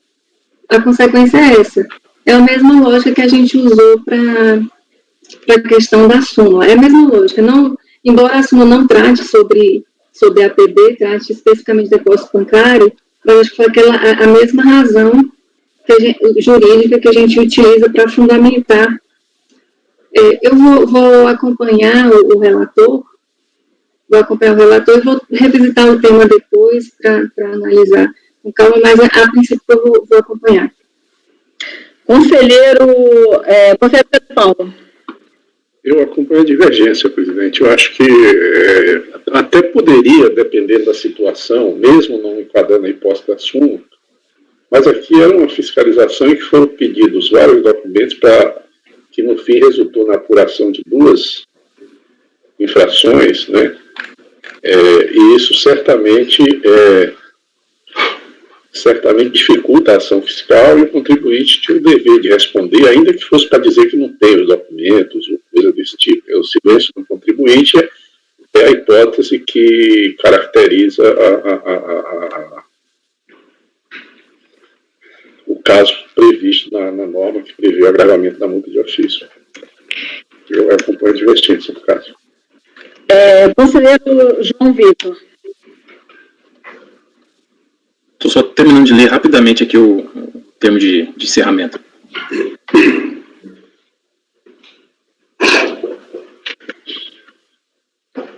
I: A consequência é essa. É a mesma lógica que a gente usou para a questão da súmula. É a mesma lógica. Embora a súmula não trate sobre a APB, trate especificamente do depósito bancário, mas acho que foi a mesma razão jurídica que a gente utiliza para fundamentar. Eu vou acompanhar o relator, e vou revisitar o tema depois para analisar com calma, mas a princípio eu vou acompanhar.
B: Conselheiro Pedro Paulo.
H: Eu acompanho a divergência, presidente. Eu acho que até poderia, dependendo da situação, mesmo não enquadrando a hipótese da súmula, mas aqui era uma fiscalização em que foram pedidos vários documentos que no fim resultou na apuração de 2 infrações, né? E isso certamente dificulta a ação fiscal, e o contribuinte tinha o dever de responder, ainda que fosse para dizer que não tem os documentos ou coisa desse tipo. O silêncio do contribuinte é a hipótese que caracteriza o caso previsto na norma que prevê o agravamento da multa de ofício. Eu acompanho a divergência do caso.
B: Conselheiro João Vitor.
G: Estou só terminando de ler rapidamente aqui o termo de encerramento.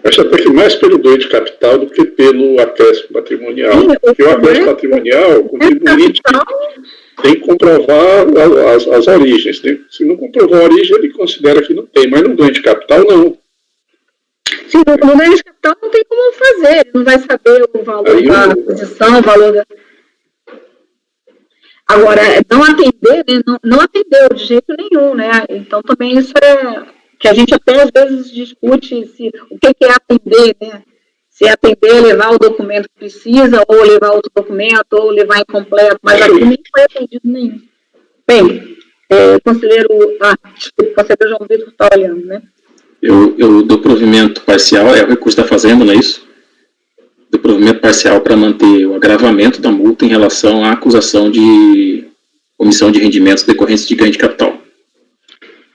H: Acho até que mais pelo ganho de capital do que pelo acréscimo patrimonial. Porque o acréscimo patrimonial, o contribuinte tem que comprovar as origens. Se não comprovar a origem, ele considera que não tem, mas no ganho de capital, não.
B: Sim, no ganho de capital não tem como fazer, ele não vai saber o valor da aquisição, o valor da... Agora, não atender, né? Não atendeu de jeito nenhum, né? Então também isso que a gente até às vezes discute o que é atender, né? Se é atender, levar o documento que precisa, ou levar outro documento, ou levar incompleto, mas aqui nem foi atendido nenhum. Bem, conselheiro João Vitor está olhando, né?
G: Eu dou provimento parcial, é o recurso da Fazenda, não é isso? Dou provimento parcial para manter o agravamento da multa em relação à acusação de omissão de rendimentos decorrentes de ganho de capital.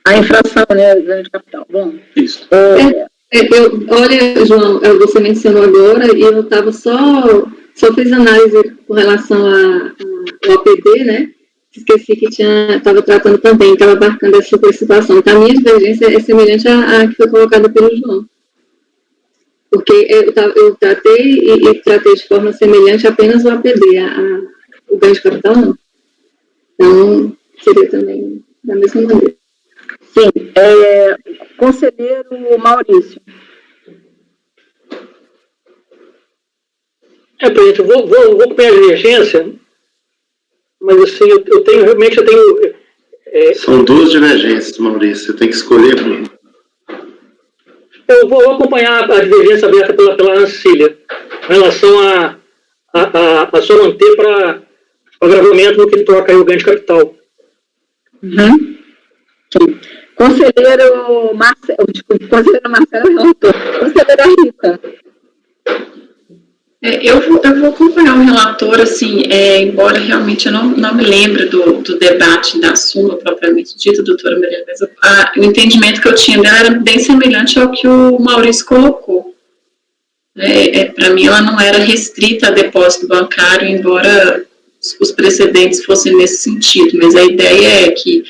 B: A infração, né, de ganho de capital. Bom.
G: Isso.
I: Olha, João, você mencionou agora, e eu estava só fiz análise com relação ao APD, né? Esqueci que estava tratando também, estava abarcando essa situação. Então, a minha divergência é semelhante à que foi colocada pelo João. Porque eu tratei e tratei de forma semelhante apenas o APD, o ganho de capital não. Então, seria também da mesma maneira.
B: Sim. Conselheiro Maurício.
E: Presidente, eu vou acompanhar a divergência, mas assim, eu tenho...
C: São 2 divergências, Maurício, você tem que escolher uma.
E: Eu vou acompanhar a divergência aberta pela Ana Cecília, em relação a só manter para o agravamento no que toca aí o ganho de capital.
B: Uhum. Sim. Conselheiro Marcelo, relator. Conselheira Rita.
D: Eu vou acompanhar o relator, assim, embora realmente eu não me lembre do debate da súmula propriamente dito, doutora Maria Luísa, o entendimento que eu tinha dela era bem semelhante ao que o Maurício colocou. Para mim, ela não era restrita a depósito bancário, embora os precedentes fossem nesse sentido, mas a ideia é que,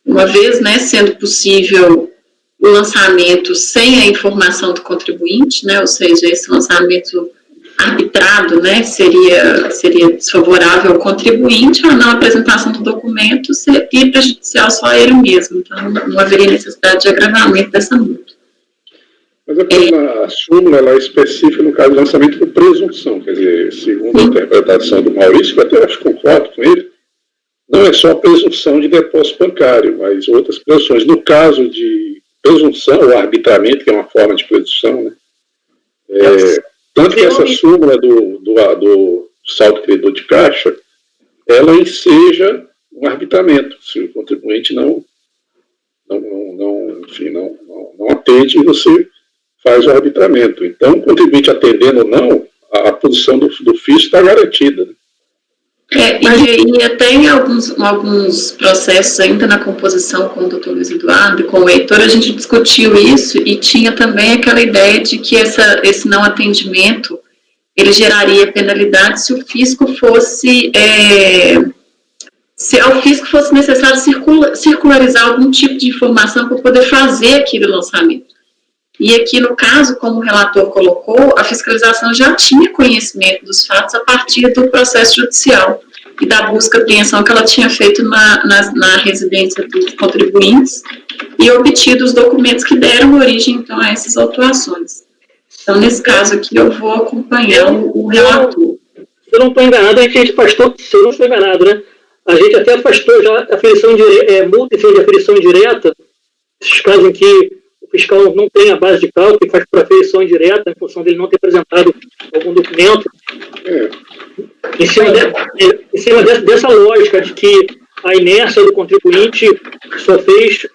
D: uma vez, né, sendo possível o lançamento sem a informação do contribuinte, né, ou seja, esse lançamento arbitrado, né, seria desfavorável ao contribuinte, a não apresentação do documento seria prejudicial só a ele mesmo, então não haveria necessidade de agravamento dessa multa.
H: Mas a súmula ela é específica no caso do lançamento por presunção, quer dizer, segundo a interpretação do Maurício, que até acho que concordo com ele, não é só a presunção de depósito bancário, mas outras presunções. No caso de presunção ou arbitramento, que é uma forma de presunção, né, tanto que essa súmula do saldo credor de caixa, ela enseja um arbitramento. Se o contribuinte não atende, você faz o arbitramento. Então, o contribuinte atendendo ou não, a posição do FIS está garantida.
D: E até em alguns processos, ainda na composição com o doutor Luiz Eduardo e com o Heitor, a gente discutiu isso e tinha também aquela ideia de que esse não atendimento, ele geraria penalidade se o fisco fosse, se ao fisco fosse necessário circularizar algum tipo de informação para poder fazer aquele lançamento. E aqui, no caso, como o relator colocou, a fiscalização já tinha conhecimento dos fatos a partir do processo judicial. e da busca e apreensão que ela tinha feito na residência dos contribuintes e obtido os documentos que deram origem, então, a essas autuações. Então, nesse caso aqui, eu vou acompanhar o relator.
E: Se eu não estou enganado, a gente afastou, se eu não estou enganado, né? A gente até afastou já a aferição multa e de aferição indireta, esses casos em que o fiscal não tem a base de cálculo e faz por aferição indireta, em função dele não ter apresentado algum documento. Em cima dessa lógica de que a inércia do contribuinte só fez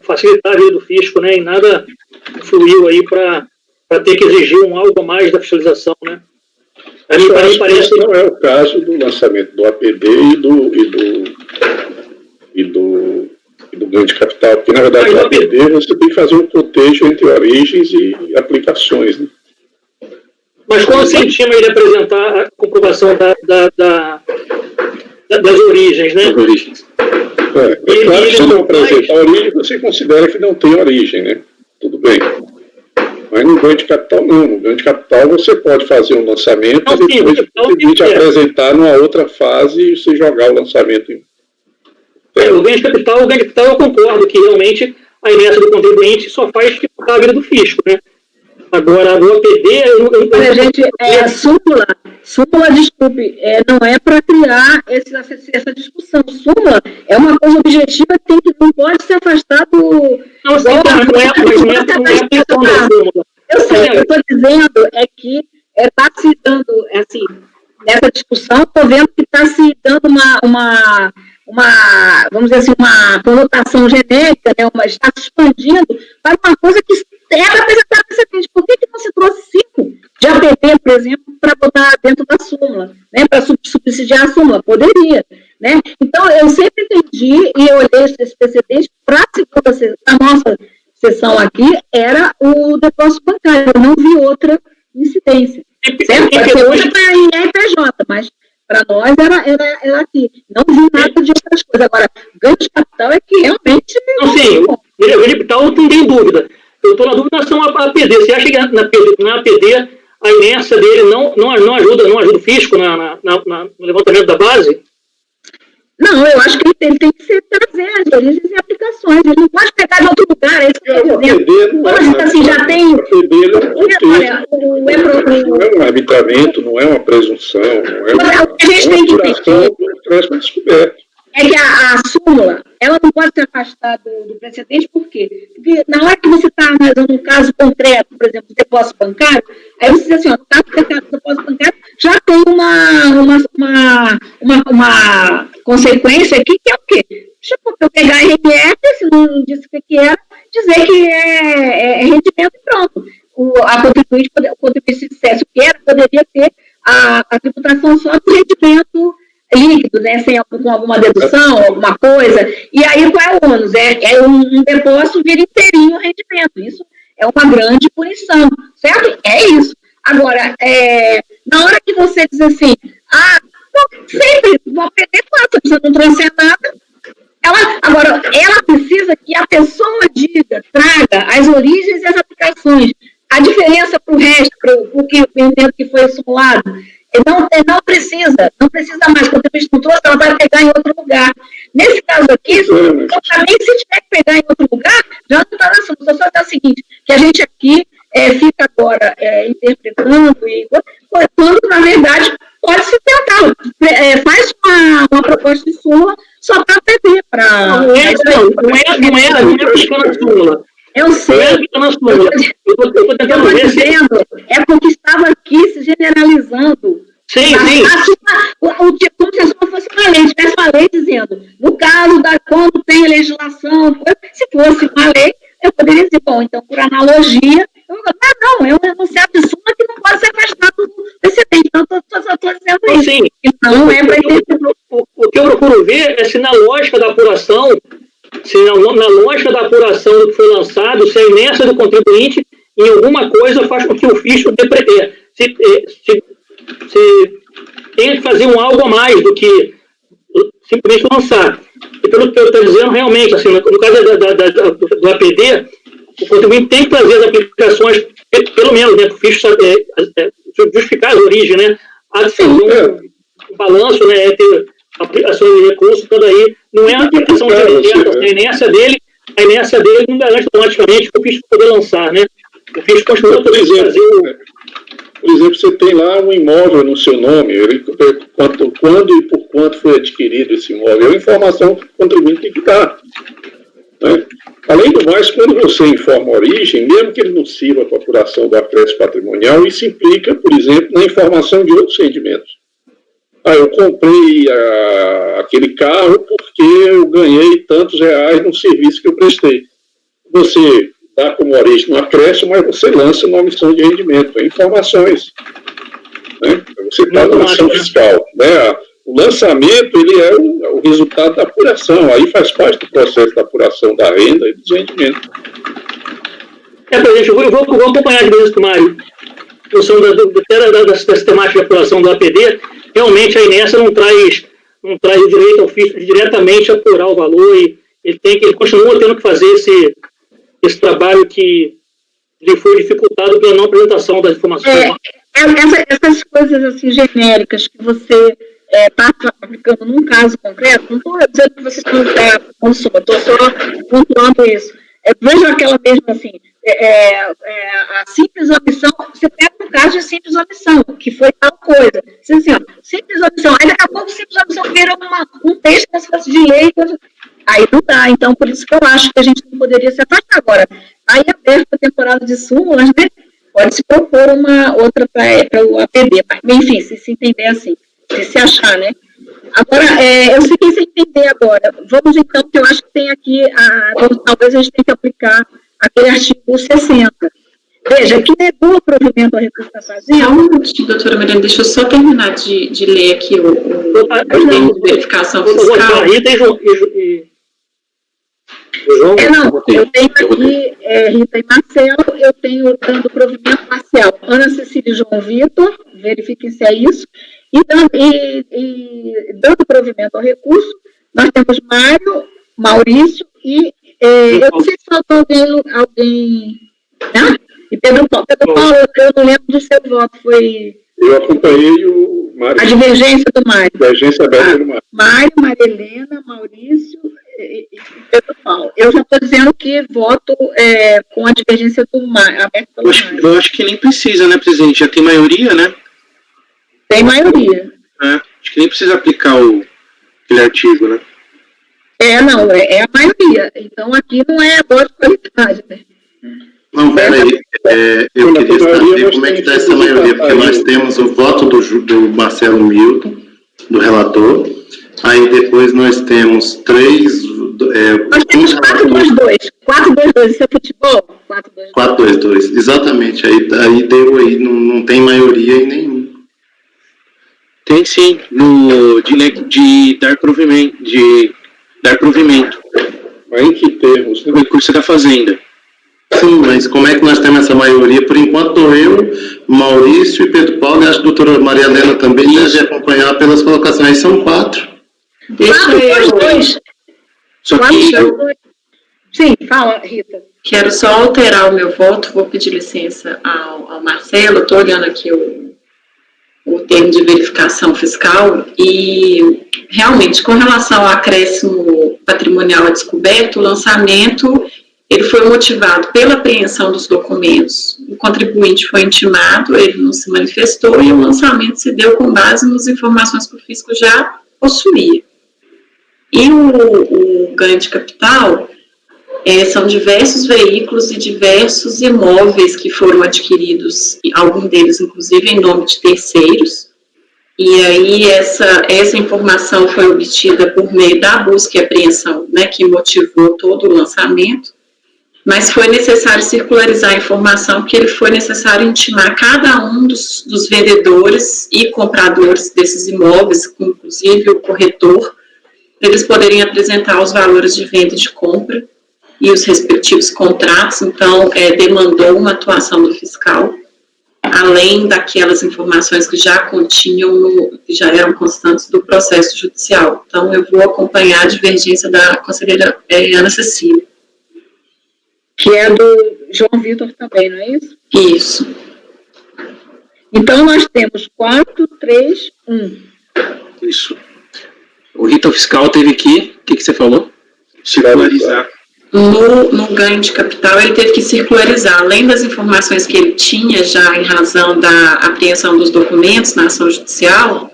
E: facilitar a vida do fisco, né? E nada influiu aí para ter que exigir algo a mais da fiscalização, né?
H: Parece que não é o caso do lançamento do APD e do ganho de capital, porque, na verdade, no APD você tem que fazer um cotejo entre origens e aplicações, né?
E: Mas quando você estima ele apresentar a comprovação das origens, né?
H: Claro que se não apresentar a origem, você considera que não tem origem, né? Tudo bem. Mas no ganho de capital, não. No ganho de capital, você pode fazer um lançamento e depois te apresentar numa outra fase e você jogar o lançamento em...
E: O ganho de capital eu concordo que realmente a inércia do contribuinte só faz dificultar a vida do fisco, né? Agora, no APD...
B: Olha, gente, súmula, desculpe, não é para criar essa discussão. Súmula é uma coisa objetiva que não pode se afastar do...
E: Não é a questão da súmula.
B: Eu sei, o que eu estou dizendo é que está se dando, assim, nessa discussão, estou vendo que está se dando uma, vamos dizer assim, uma conotação genérica, né, está se expandindo para uma coisa que era apresentada precedente. Por que não se trouxe 5 de APP, por exemplo, para botar dentro da súmula, né, para subsidiar a súmula? Poderia, né? Então, eu sempre entendi e eu olhei esse precedente para a nossa sessão aqui, era o depósito bancário. Eu não vi outra incidência. Certo? Porque hoje está em RPJ, mas para nós era aqui. Não vi nada de outras coisas. Agora, ganho de capital é que realmente...
E: Não, sim, o ganho de capital não tem dúvida. Eu estou na dúvida em relação à APD. Você acha que na APD a inércia dele não ajuda o fisco no levantamento da base?
B: Não, eu acho que ele tem que trazer as origens e aplicações. Ele não pode pegar de outro lugar. É isso que eu estou dizendo. Como assim, já tem...
H: Não é um arbitramento, não é uma presunção, não é uma apuração do crédito descoberto.
B: É que a súmula, ela não pode se afastar do precedente, por quê? Porque na hora que você está analisando um caso concreto, por exemplo, do depósito bancário, aí você diz assim, ó, no caso do depósito bancário, já tem uma consequência aqui, que é o quê? Deixa eu pegar a RMF, se não disse o que era, dizer que é rendimento e pronto. A contribuinte, se dissesse o que era, poderia ter a tributação só do rendimento líquido, né, com alguma dedução, alguma coisa, e aí qual é o ônus? É um depósito vira inteirinho o rendimento, isso é uma grande punição, certo? É isso. Agora, na hora que você diz assim, sempre vou perder quanto, você não trouxe nada, ela precisa que a pessoa traga as origens e as aplicações, a diferença para o resto, para o que eu entendo que foi simulado. Não precisa mais, quando a gente não trouxe, ela vai pegar em outro lugar. Nesse caso aqui, também se tiver que pegar em outro lugar, já não está na solução. Só é o seguinte, que a gente aqui fica agora interpretando, quando, na verdade, pode se tentar. Faz uma proposta de súmula só para APD.
E: Não é buscando a súmula.
B: Eu sei. Eu estou dizendo, é porque estava aqui se generalizando.
E: Sim.
B: Como se a súmula fosse uma lei, tivesse uma lei dizendo, no caso quando tem legislação, se fosse uma lei, eu poderia dizer, bom, então, por analogia, é um enunciado de súmula que não pode ser afastado do precedente. Então, eu estou dizendo isso.
E: Sim.
B: Então, é para entender.
E: O que eu procuro ver é se na lógica da apuração, na lógica da apuração do que foi lançado, se a inércia do contribuinte em alguma coisa faz com que o fisco se tenha que fazer algo a mais do que simplesmente lançar. E pelo que eu estou dizendo, realmente, assim, no caso do APD, o contribuinte tem que trazer as aplicações, pelo menos, né, para o fisco justificar a origem, né? Há de fazer um balanço, né, entre daí não é a aplicação direta, a inércia dele não garante automaticamente que o fisco poder lançar, né? O fisco continua
H: por exemplo, você tem lá um imóvel no seu nome, quando e por quanto foi adquirido esse imóvel, a informação que o contribuinte tem que dar. Né? Além do mais, quando você informa a origem, mesmo que ele não sirva para a apuração do acréscimo patrimonial, isso implica, por exemplo, na informação de outros rendimentos. Eu comprei aquele carro porque eu ganhei tantos reais no serviço que eu prestei. Você dá como origem no acréscimo, mas você lança uma omissão de rendimento, informações. Né? Você está na ação fiscal. Né? O lançamento ele é o resultado da apuração, aí faz parte do processo da apuração da renda e dos rendimentos.
E: Presidente, eu vou acompanhar de vez com o Mário. Em função da sistemática de apuração do APD, realmente a inércia não traz o direito ao fisco de diretamente apurar o valor e ele continua tendo que fazer esse trabalho que lhe foi dificultado pela não apresentação das informações.
B: Essas coisas assim genéricas que você está aplicando num caso concreto, não estou dizendo que você consuma, estou só pontuando isso. Veja aquela mesma assim, a simples omissão, você pega um caso de simples omissão, que foi tal coisa. Você assim, simples omissão, aí daqui a pouco simples omissão vira um texto como se fosse de lei, aí não dá. Então, por isso que eu acho que a gente não poderia se afastar agora. Aí aberta a temporada de súmulas, né? Pode se propor uma outra para o APD, mas, enfim, se entender assim, se achar, né? Agora, eu fiquei sem entender agora. Vamos então, que eu acho que tem aqui, talvez a gente tenha que aplicar aquele artigo 60. Veja, que negou o provimento ao recurso da fazenda.
D: Só um minutinho, doutora Mariana, deixa eu só terminar de ler aqui o de verificação fiscal.
B: Eu tenho aqui Rita e Marcelo, eu tenho dando provimento parcial Ana Cecília e João Vitor, verifiquem se é isso, e dando provimento ao recurso, nós temos Mário, Maurício e eu não sei se faltou alguém, né? E Pedro Paulo, eu não lembro do seu voto, foi...
H: Eu acompanhei o Mário.
B: A divergência do Mário.
H: Divergência aberta do Mário.
B: Mário, Maria Helena, Maurício e Pedro Paulo. Eu já estou dizendo que voto com a divergência do Mário, aberta pelo Mário.
F: Eu acho que nem precisa, né, presidente? Já tem maioria, né?
B: Tem maioria.
F: Acho que nem precisa aplicar aquele artigo, né?
B: Não, é a maioria. Então aqui não é voto de qualidade, né?
C: Não, peraí, eu queria saber como é que está essa maioria, porque nós temos o voto do Marcelo Milton, do relator, aí depois nós temos 3...
B: nós temos 4-2-2, 4-2-2, isso é futebol?
C: 4-2-2, exatamente, aí deu aí, não tem maioria em nenhum.
F: Tem sim, de dar provimento,
H: Mas em que termos?
F: No recurso da Fazenda.
C: Sim, mas como é que nós temos essa maioria? Por enquanto, eu, Maurício e Pedro Paulo, e acho que a doutora Maria Helena também deve acompanhar pelas colocações. São 4.
D: Deixa eu...
F: Só que...
B: Sim, fala, Rita.
D: Quero só alterar o meu voto, vou pedir licença ao Marcelo, estou olhando aqui o termo de verificação fiscal e, realmente, com relação ao acréscimo patrimonial a descoberto, o lançamento... ele foi motivado pela apreensão dos documentos. O contribuinte foi intimado, ele não se manifestou e o lançamento se deu com base nas informações que o fisco já possuía. E o ganho de capital são diversos veículos e diversos imóveis que foram adquiridos, alguns deles, inclusive, em nome de terceiros. E aí essa informação foi obtida por meio da busca e apreensão, né, que motivou todo o lançamento. Mas foi necessário circularizar a informação, porque ele foi necessário intimar cada um dos vendedores e compradores desses imóveis, inclusive o corretor, para eles poderem apresentar os valores de venda e de compra e os respectivos contratos. Então, demandou uma atuação do fiscal, além daquelas informações que já continham, que já eram constantes do processo judicial. Então, eu vou acompanhar a divergência da conselheira Ana Cecília.
B: Que é do João Vitor também, não é isso?
D: Isso.
B: Então, nós temos 4, 3, 1.
F: Isso.
G: O rito fiscal teve que, o que você falou?
F: Circularizar.
D: No ganho de capital, ele teve que circularizar, além das informações que ele tinha já em razão da apreensão dos documentos na ação judicial,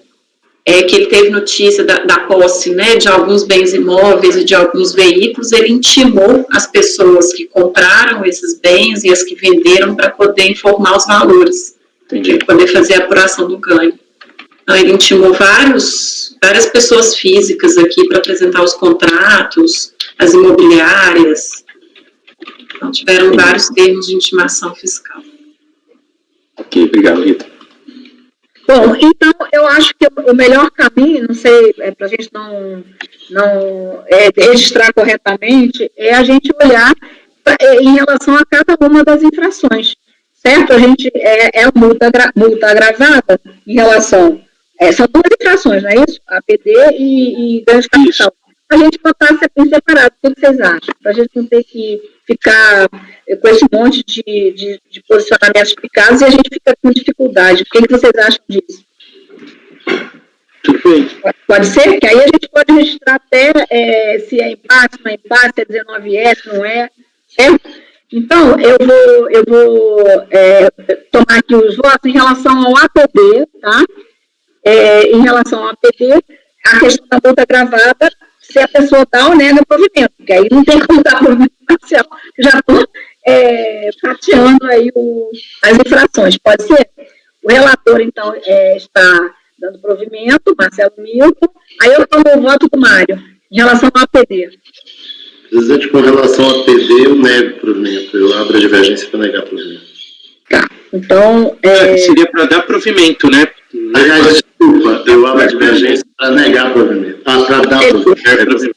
D: que ele teve notícia da posse, né, de alguns bens imóveis e de alguns veículos, ele intimou as pessoas que compraram esses bens e as que venderam para poder informar os valores, para poder fazer a apuração do ganho. Então, ele intimou várias pessoas físicas aqui para apresentar os contratos, as imobiliárias. Então, tiveram vários termos de intimação fiscal.
G: Ok, obrigado, Rita.
B: Bom, então, eu acho que o melhor caminho, não sei, para a gente não registrar corretamente, é a gente olhar em relação a cada uma das infrações, certo? A gente a multa agravada em relação... são duas infrações, não é isso? APD e ganho de capital. A gente botar em separado, o que vocês acham? Para a gente não ter que ficar com esse monte de posicionamentos explicados e a gente fica com dificuldade. O que vocês acham disso?
F: Tudo bem.
B: Pode ser? Que aí a gente pode registrar até se é empate, não é empate, se é 19S, não é, certo? Então, eu vou tomar aqui os votos em relação ao APD, tá? Em relação ao APD, a questão da multa agravada, se a pessoa dá ou nega o provimento, porque aí não tem como dar provimento parcial, já estou fatiando aí as infrações, pode ser? O relator, então, está dando provimento, Marcelo Milton, aí eu tomo o voto do Mário, em relação ao APD.
C: Presidente, com relação ao APD, eu nego o provimento, eu abro a divergência para negar o provimento.
B: Tá, então...
F: Seria para dar provimento, né?
C: Aliás, desculpa, eu abro a divergência para negar provimento. Para dar provimento.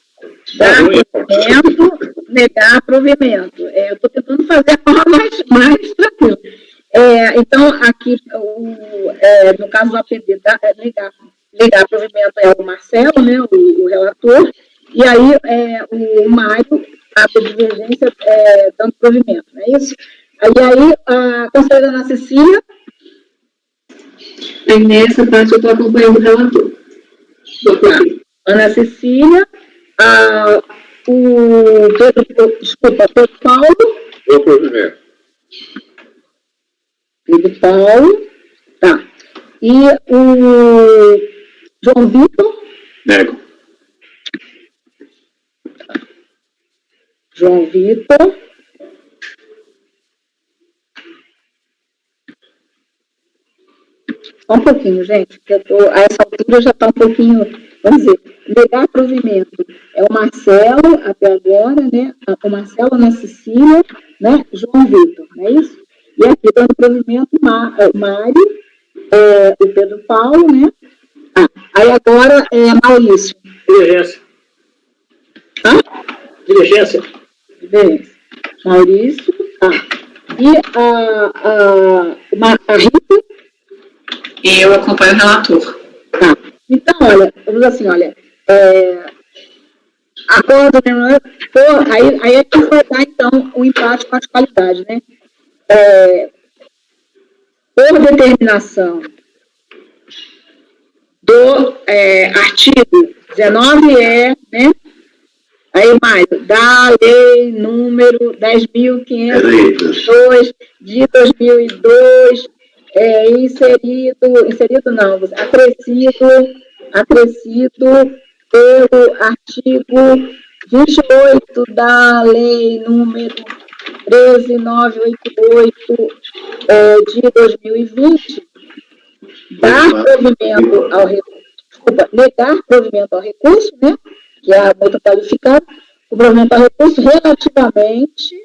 B: Dar provimento, negar provimento. Eu estou tentando fazer a forma mais tranquila. Então, aqui, no caso do APD, negar provimento é o Marcelo, né, o relator, e aí o Mário abre a divergência dando provimento, não é isso? Aí a conselheira Ana Cecília.
I: Nessa parte eu estou acompanhando o relator.
B: Ana Cecília, Pedro Paulo.
H: Eu provimento.
B: Pedro Paulo, tá. E o João Vitor.
G: Nego.
B: João Vitor. Só um pouquinho, gente, porque a essa altura já está um pouquinho, vamos dizer, negar provimento. É o Marcelo, até agora, né? O Marcelo, Ana Cecília, né? João Vitor, não é isso? E aqui dando provimento o Mário, o Pedro Paulo, né? Aí agora Maurício.
E: Diligência. Diligência.
B: Maurício, E a Rita.
D: Eu acompanho o relator.
B: Tá. Então, olha, vamos assim, olha, acordo, né, aí é que vai dar, então, um empate com as qualidades, né? Por determinação do artigo 19E, né? Aí, Mário, da lei número 10.502 de 2002, acrescido pelo artigo 28 da lei número 13.988 de 2020, negar provimento ao recurso, né, que é a multa qualificada, o provimento ao recurso relativamente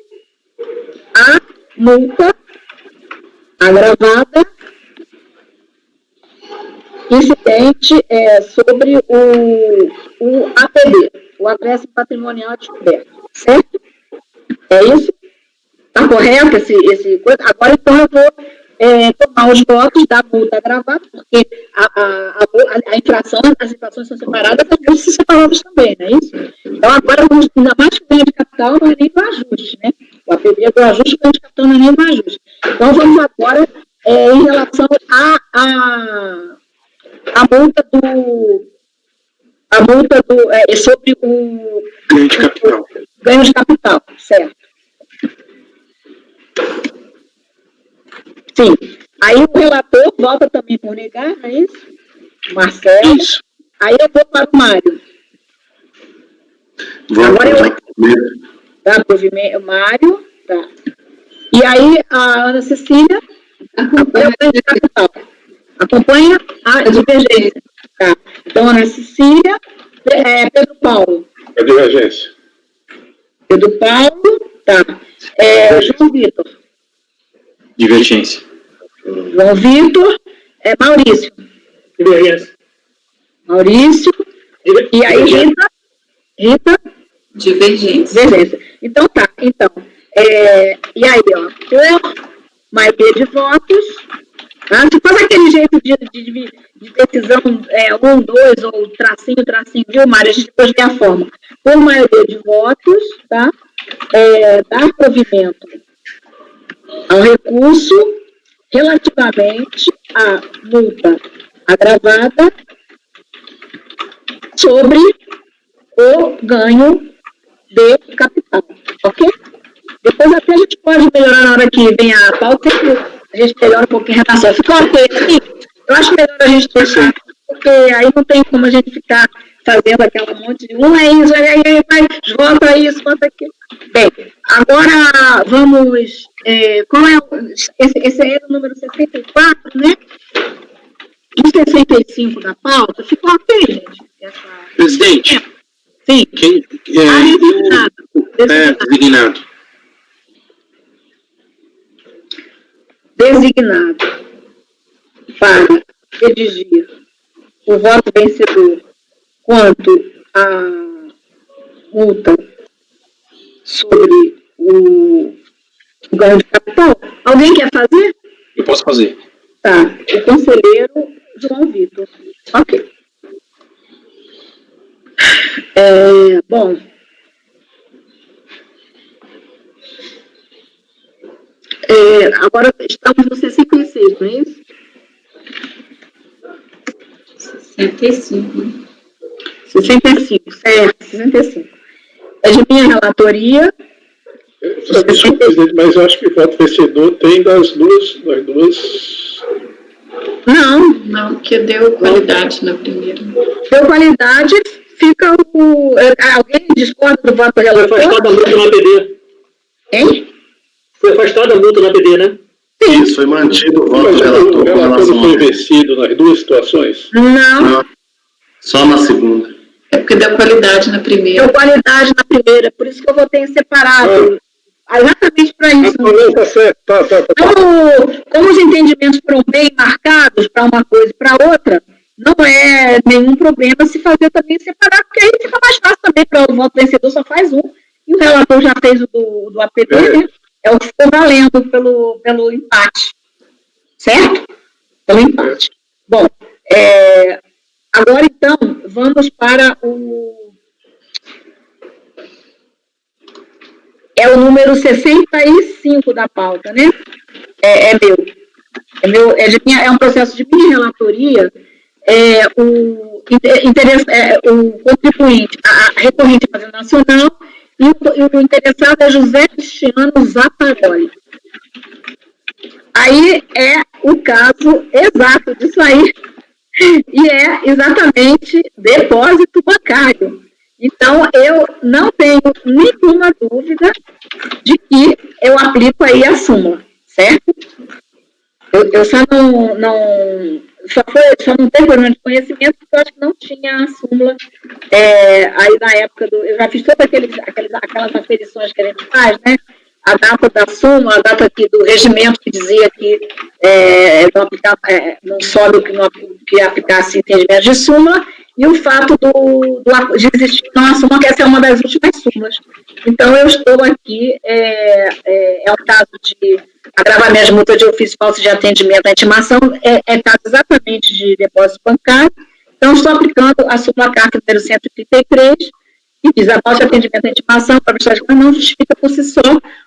B: à multa agravada incidente sobre o APD, o acréscimo patrimonial descoberto, certo? É isso? Está correto esse coisa? Agora, então, eu vou tomar os votos da multa agravada, porque a infração, as infrações são separadas, as multas são separadas também, não é isso? Então, agora, ainda mais que o ganho de capital não é nem do ajuste, né? O APD é do ajuste, o ganho de capital não é nem do ajuste. Então, vamos agora em relação à multa a multa é sobre o
F: ganho de capital.
B: Ganho de capital, certo. Sim. Aí o relator volta também por negar, não é isso? Marcelo.
F: Isso.
B: Aí eu vou para o Mário. Agora eu provimento, Mário, tá. E aí a Ana Cecília acompanha o ganho de capital. Acompanha a divergência. Tá. Então, Ana Cecília, Pedro Paulo.
H: A divergência.
B: Pedro Paulo, tá. João Vitor.
G: Divergência.
B: João Vitor, Maurício.
E: Divergência.
B: Maurício. E aí, Rita.
D: Divergência.
B: Então, tá. Então, e aí, ó, por maioria de votos, tá? Se faz aquele jeito de decisão 1, 2, ou tracinho, viu, Mário? A gente depois vê a forma. Por maioria de votos, tá? Dar provimento ao recurso relativamente à multa agravada sobre o ganho de capital, ok? Depois até a gente pode melhorar na hora que vem a pauta, a gente melhora um pouquinho a redação. Ficou ok? Eu acho melhor a gente deixar, porque aí não tem como a gente ficar fazendo aquela monte de isso, aí vai, vota isso, vota aquilo. Bem, agora vamos, qual é esse é o número 64, né? O 65 da pauta, ficou ok, gente?
F: Presidente.
B: Sim.
F: Quem designado. Designado
B: Para redigir o voto vencedor quanto à multa sobre o ganho de capital. Alguém quer fazer?
G: Eu posso fazer.
B: Tá. O conselheiro João Vitor. Ok. Bom. Agora estamos no 66, não é isso?
D: 65.
B: 65, certo, 65. É de minha relatoria.
H: Presidente, mas eu acho que o voto vencedor tem das duas.
B: Não,
D: que deu qualidade na primeira.
B: Deu qualidade, fica o. Alguém discorda do voto do relator?
E: Foi afastada a multa no APD.
B: Hein?
E: Foi afastada a multa no APD, né?
B: Sim.
C: Isso, foi mantido o voto do relator.
H: O relator não foi vencido nas duas situações?
B: Não.
C: Só na segunda.
D: É porque deu qualidade na primeira.
B: Deu qualidade na primeira, por isso que eu votei em separado. Exatamente para isso.
H: Tá certo, tá.
B: Como os entendimentos foram bem marcados para uma coisa e para outra, não é nenhum problema se fazer também separar, porque aí fica mais fácil também para o voto vencedor, só faz um, e o relator já fez o do APD, né? É o que ficou valendo pelo empate. Certo? Pelo empate. Bom, agora então, vamos para o número 65 da pauta, né? É um processo de minha relatoria. O contribuinte, a recorrente Fazenda Nacional, e o interessado é José Cristiano Zaparoli. Aí é o caso exato disso aí, e é exatamente depósito bancário. Então, eu não tenho nenhuma dúvida de que eu aplico aí a súmula, certo? Eu só não tenho problema de conhecimento, porque eu acho que não tinha a súmula aí na época eu já fiz todas aquelas aferições que a gente faz, né? A data da súmula, a data aqui do regimento que dizia que não sobe o que aplicasse entendimento de súmula, e o fato de existir uma súmula, que essa é uma das últimas súmulas. Então, eu estou aqui, um caso de agravamento de multa de ofício falso de atendimento à intimação, caso exatamente de depósito bancário. Então, estou aplicando a súmula carta número 133, que diz a falta de atendimento à intimação para prestar de conta não justifica por si só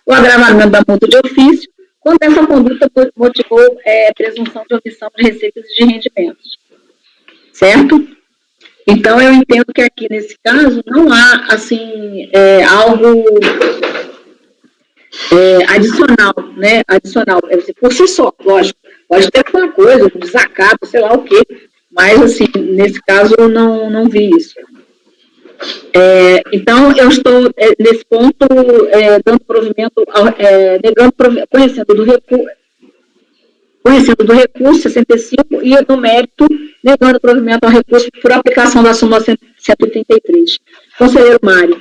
B: o agravamento da multa de ofício, quando essa conduta motivou presunção de omissão de receitas e de rendimentos. Certo? Então, eu entendo que aqui, nesse caso, não há, assim, algo adicional, né? Adicional, por si só, lógico. Pode ter alguma coisa, um desacato, sei lá o quê, mas, assim, nesse caso, eu não vi isso. Então, eu estou, nesse ponto, dando provimento, negando, conhecendo do recurso 65 e, no mérito, negando provimento ao recurso por aplicação da súmula 133. Conselheiro Mário.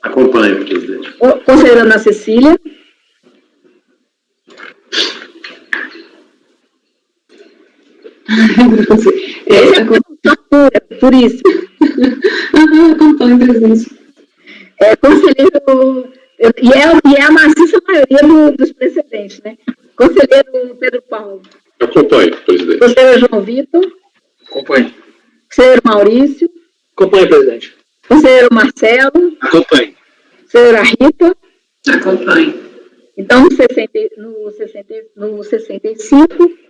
C: Acompanho, presidente.
B: Conselheira Ana Cecília. Por isso.
I: Acompanho, presidente.
B: Conselheiro, e é a maciça maioria dos precedentes, né? Conselheiro Pedro Paulo.
H: Acompanho, presidente.
B: Conselheiro João Vitor.
E: Acompanho.
B: Conselheiro Maurício.
E: Acompanho, presidente.
B: Conselheiro Marcelo.
F: Acompanho.
B: Conselheira Rita.
D: Acompanho.
B: Então, no 65,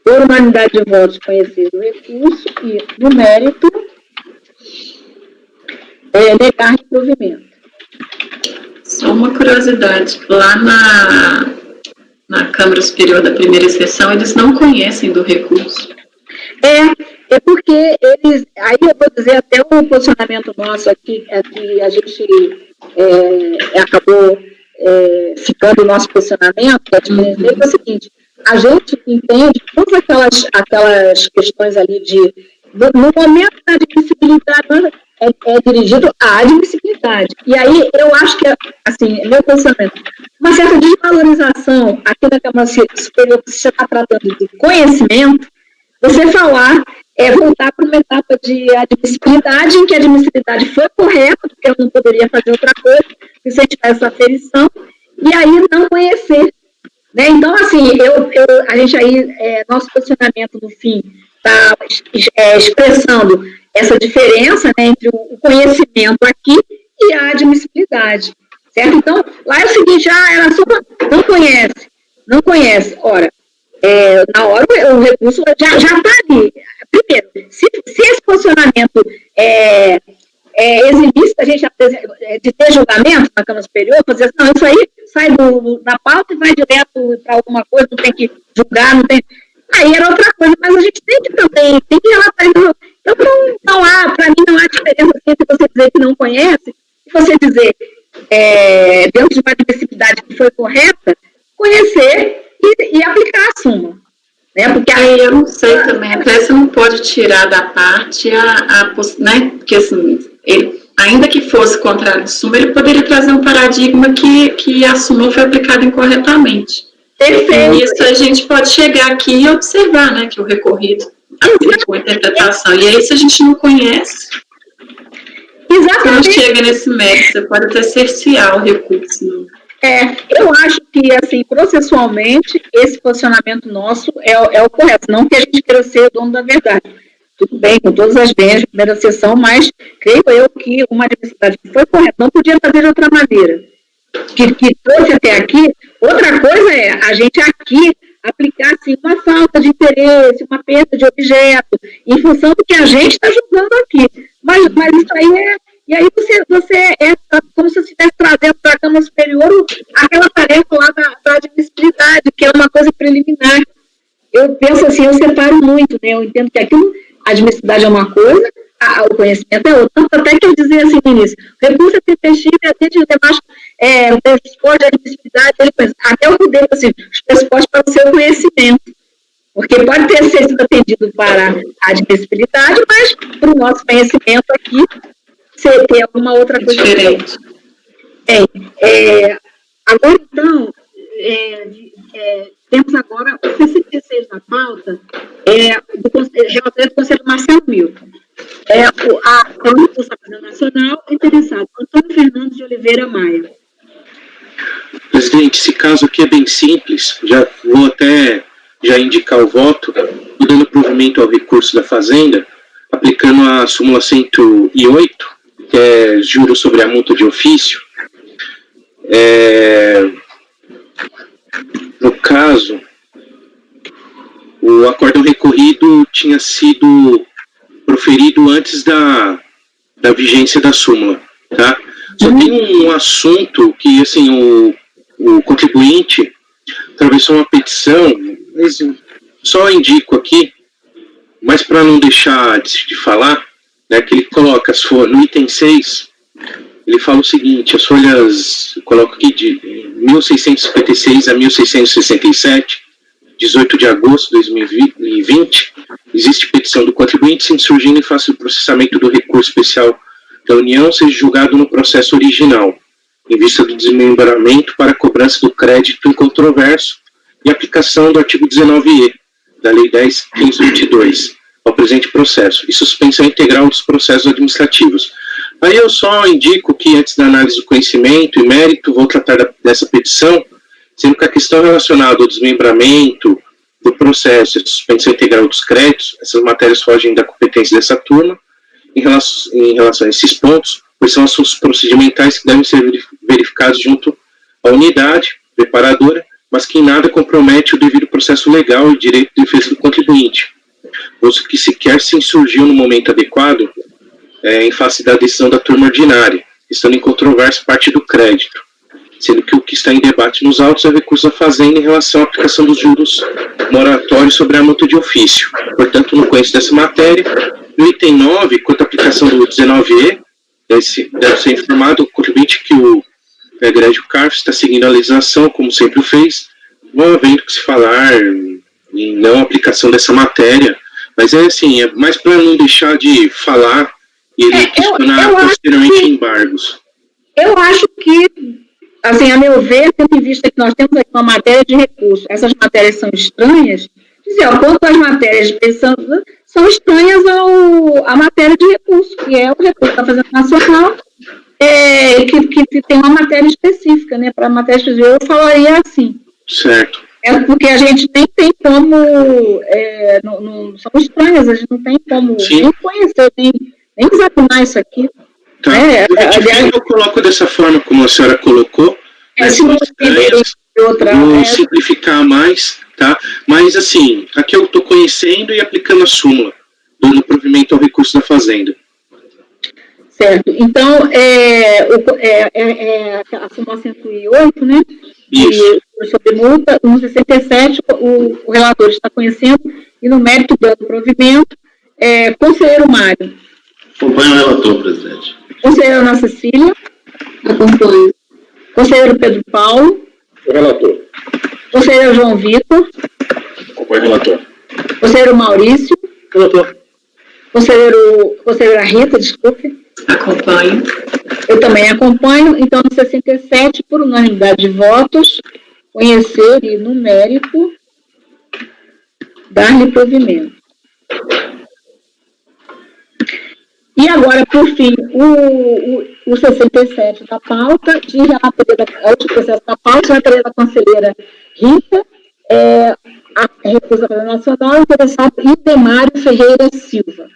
B: por unanimidade de votos, conhecer o recurso e, no mérito, negar o provimento.
D: Só uma curiosidade, lá na Câmara Superior da primeira sessão, eles não conhecem do recurso.
B: É porque eles, aí eu vou dizer até o posicionamento nosso aqui, que a gente acabou ficando o nosso posicionamento, é o seguinte, a gente entende todas aquelas questões ali no momento da admissibilidade, é dirigido à admissibilidade. E aí eu acho que, assim, meu pensamento, uma certa desvalorização aqui na Câmara Superior, que você está tratando de conhecimento, você falar, voltar para uma etapa de admissibilidade, em que a admissibilidade foi correta, porque eu não poderia fazer outra coisa, se tiver essa aferição, e aí não conhecer. Né? Então, assim, a gente aí, nosso posicionamento no fim está expressando essa diferença, né, entre o conhecimento aqui e a admissibilidade, certo? Então, lá é o seguinte, ela só não conhece. Ora, na hora o recurso já está ali. Primeiro, se esse posicionamento eximisse a gente de ter julgamento na Câmara Superior, fazer assim, não, isso aí sai da pauta e vai direto para alguma coisa, não tem que julgar, não tem... Aí era outra coisa, mas a gente tem que relatar. Então, não há, para mim, não há diferença entre você dizer que não conhece e você dizer, dentro de uma admissibilidade que foi correta, conhecer e aplicar a súmula. Né? Porque
D: aí eu não sei também, até você não pode tirar da parte né? Porque assim, ainda que fosse contrário de súmula, ele poderia trazer um paradigma que a súmula foi aplicada incorretamente.
B: Perfeito.
D: E isso a gente pode chegar aqui e observar, né, que o recorrido aplicou a interpretação. E aí, se a gente não conhece, você não chega nesse mérito, você pode até cercear o recurso.
B: Eu acho que, assim, processualmente, esse posicionamento nosso é o correto, não que a gente queira ser o dono da verdade. Tudo bem, com todas as bens de primeira sessão, mas creio eu que uma adversidade que foi correta, não podia fazer de outra maneira. Que trouxe até aqui, outra coisa é a gente aqui aplicar assim, uma falta de interesse, uma perda de objeto, em função do que a gente está julgando aqui. Mas isso aí e aí você como se você estivesse trazendo para a Câmara Superior aquela tarefa lá da admissibilidade, que é uma coisa preliminar. Eu penso assim, eu separo muito, né? Eu entendo que aquilo, a admissibilidade é uma coisa, o conhecimento é outra. Tanto até que eu dizia assim no início, o recurso é tempestivo e atende debaixo o pressuposto de admissibilidade, até o poder, assim, os pressupostos para o seu conhecimento. Porque pode ter sido atendido para a admissibilidade, mas para o nosso conhecimento aqui, você tem alguma outra coisa
D: diferente.
B: Agora, então, temos agora o 66 na pauta, relatório do Conselho Marcelo Milton. O recurso da Câmara Nacional, interessado, Antônio Fernandes de Oliveira Maia.
F: Presidente, esse caso aqui é bem simples, vou até indicar o voto, dando provimento ao recurso da Fazenda, aplicando a súmula 108, que é juros sobre a multa de ofício. No caso, o acórdão recorrido tinha sido proferido antes da vigência da súmula, tá? Só tem um assunto que, assim, o contribuinte atravessou uma petição, mas só indico aqui, mas para não deixar de falar, né, que ele coloca no item 6, ele fala o seguinte, as folhas, eu coloco aqui de 1656 a 1667, 18 de agosto de 2020, existe petição do contribuinte se insurgindo em face do processamento do recurso especial da União seja julgado no processo original, em vista do desmembramento para cobrança do crédito incontroverso e aplicação do artigo 19E da Lei 10.522 ao presente processo e suspensão integral dos processos administrativos. Aí eu só indico que, antes da análise do conhecimento e mérito, vou tratar dessa petição, sendo que a questão relacionada ao desmembramento do processo e suspensão integral dos créditos, essas matérias fogem da competência dessa turma, em relação a esses pontos, pois são assuntos procedimentais que devem ser verificados junto à unidade preparadora, mas que em nada compromete o devido processo legal e direito de defesa do contribuinte, posto que sequer se insurgiu no momento adequado em face da decisão da turma ordinária, estando em controvérsia parte do crédito, sendo que o que está em debate nos autos é o recurso da Fazenda em relação à aplicação dos juros moratórios sobre a multa de ofício. Portanto, não conheço dessa matéria. No item 9, quanto à aplicação do 19E, deve ser informado o contribuinte que o egrégio CARF está seguindo a legislação, como sempre o fez, não havendo que se falar em não aplicação dessa matéria, mas é assim, é mais para não deixar de falar e ele questionar posteriormente embargos.
B: Eu acho que, assim, a meu ver, tendo em vista que nós temos aqui uma matéria de recurso, essas matérias são estranhas, quanto às matérias de petição são estranhas à matéria de recurso, que é o recurso da Fazenda Nacional, que tem uma matéria específica, né? Para a matéria específica, eu falaria assim.
F: Certo.
B: É porque a gente nem tem como, são estranhas, a gente não tem como nem conhecer, nem examinar isso aqui.
F: Tá. Eu coloco dessa forma como a senhora colocou, vou simplificar mais, tá? Mas assim, aqui eu estou conhecendo e aplicando a súmula do provimento ao recurso da Fazenda.
B: Certo. Então, a súmula 108, né?
F: Isso.
B: Sobre multa, no 67, o relator está conhecendo, e no mérito do provimento, conselheiro Mário.
C: Acompanho o relator, presidente.
B: Conselheiro Ana Cecília.
I: Acompanho.
B: Conselheiro Pedro Paulo.
H: O relator.
B: Conselheiro João Vitor.
G: Acompanho o relator.
B: Conselheiro Maurício.
E: Relator.
B: Conselheira Rita, desculpe.
D: Acompanho.
B: Eu também acompanho. Então, no 67, por unanimidade de votos, conhecer e, no mérito, dar-lhe provimento. E agora, por fim, o 67 da pauta, de relatoria último processo da pauta, relatoria da conselheira Rita, a recurso da Fazenda Nacional, interessado Idemário Ferreira Silva.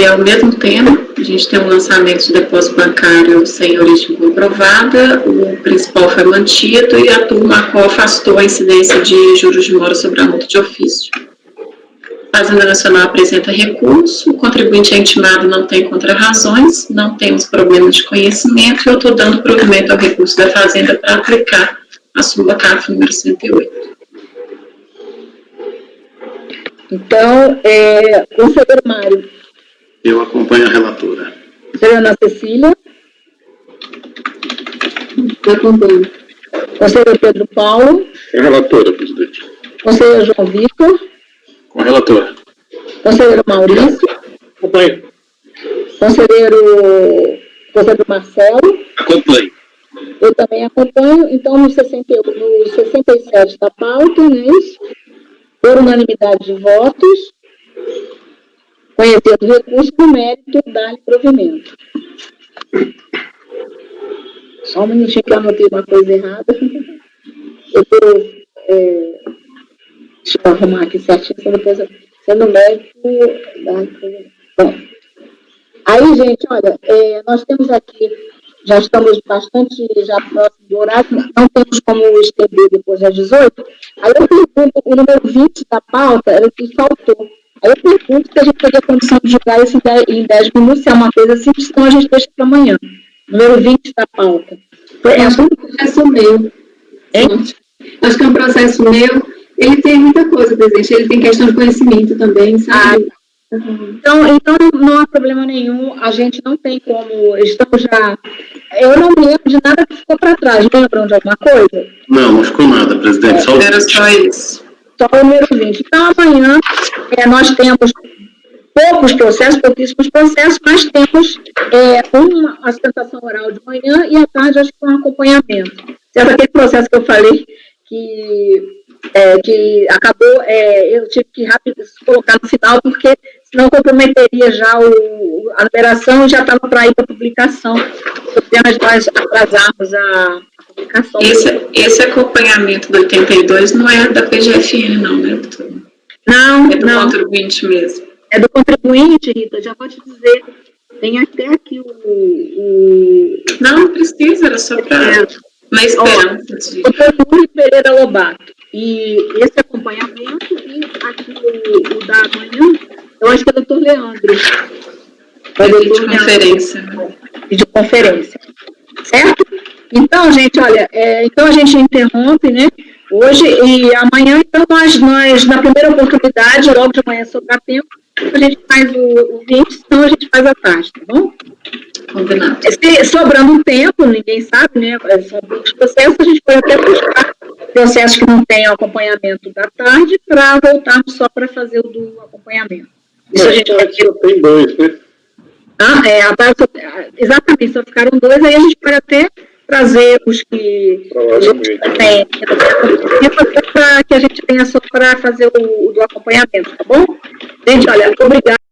D: Ao mesmo tempo, a gente tem um lançamento de depósito bancário sem origem comprovada, o principal foi mantido e a turma a qual afastou a incidência de juros de mora sobre a multa de ofício. A Fazenda Nacional apresenta recurso, o contribuinte é intimado, não tem contrarrazões, não temos problema de conhecimento e eu estou dando provimento ao recurso da Fazenda para aplicar a súmula CARF número 108.
B: Então, conselheiro Mário.
C: Eu acompanho a relatora.
B: Conselheira Ana Cecília.
I: Acompanho.
B: Conselheiro Pedro Paulo.
H: É relatora, presidente.
B: Conselheiro João Vitor.
G: Com a relatora.
B: Conselheiro Maurício.
E: Acompanho.
B: Conselheiro Marcelo.
F: Acompanho.
B: Eu também acompanho. Então, no 67 da pauta, né, por unanimidade de votos, conhecer do recurso com mérito, dar-lhe provimento. Só um minutinho que eu anotei uma coisa errada. Eu vou... deixa eu arrumar aqui certinho, depois sendo mérito, dar-lhe provimento. Bom, aí, gente, olha, nós temos aqui já estamos bastante já próximo do horário, não temos como estender depois das 18. Aí eu pergunto, o número 20 da pauta, era o que faltou. Aí eu pergunto se a gente teria condição de julgar isso em 10 minutos, se é uma coisa simples, senão a gente deixa para amanhã. Número 20 da pauta.
I: Acho que é um processo meu. Acho que é um processo meu. Ele tem muita coisa, presidente. Ele tem questão de conhecimento também, sabe?
B: Então não há problema nenhum. A gente não tem como. Estamos já. Eu não me lembro de nada que ficou para trás. Lembram de alguma coisa?
C: Não ficou nada, presidente.
D: Era só isso.
B: Só o número 20. Então, amanhã, nós temos pouquíssimos processos, mas temos uma sustentação oral de manhã e à tarde, acho que um acompanhamento. Certo? Aquele processo que eu falei, que acabou, eu tive que rápido colocar no final, porque senão comprometeria já a numeração e já estava para ir para a publicação. Apenas nós atrasarmos a publicação.
D: Esse acompanhamento do 82 não é da PGFN, não, né, doutor?
B: Não,
D: é do contribuinte mesmo.
B: É do contribuinte, Rita, já vou te dizer. Tem até aqui
D: Não precisa, era só para... Na esperança.
B: O Rui Pereira Lobato. E esse acompanhamento, e aqui o da manhã, eu acho que é o doutor Leandro.
D: Videoconferência.
B: Videoconferência. Certo? Então, gente, olha, então a gente interrompe, né? Hoje e amanhã, então, nós na primeira oportunidade, logo de manhã sobrar tempo, a gente faz o 20, senão a gente faz à tarde, tá bom?
D: Combinado.
B: Sobrando um tempo, ninguém sabe, né? São poucos processos, a gente pode até buscar processos que não tenham acompanhamento da tarde para voltarmos só para fazer o do acompanhamento. Isso a gente
H: tem 2, né?
B: Exatamente, só ficaram 2, aí a gente pode até trazer os que tem, para que a gente tenha só para fazer o do acompanhamento, tá bom? Gente, olha, obrigada.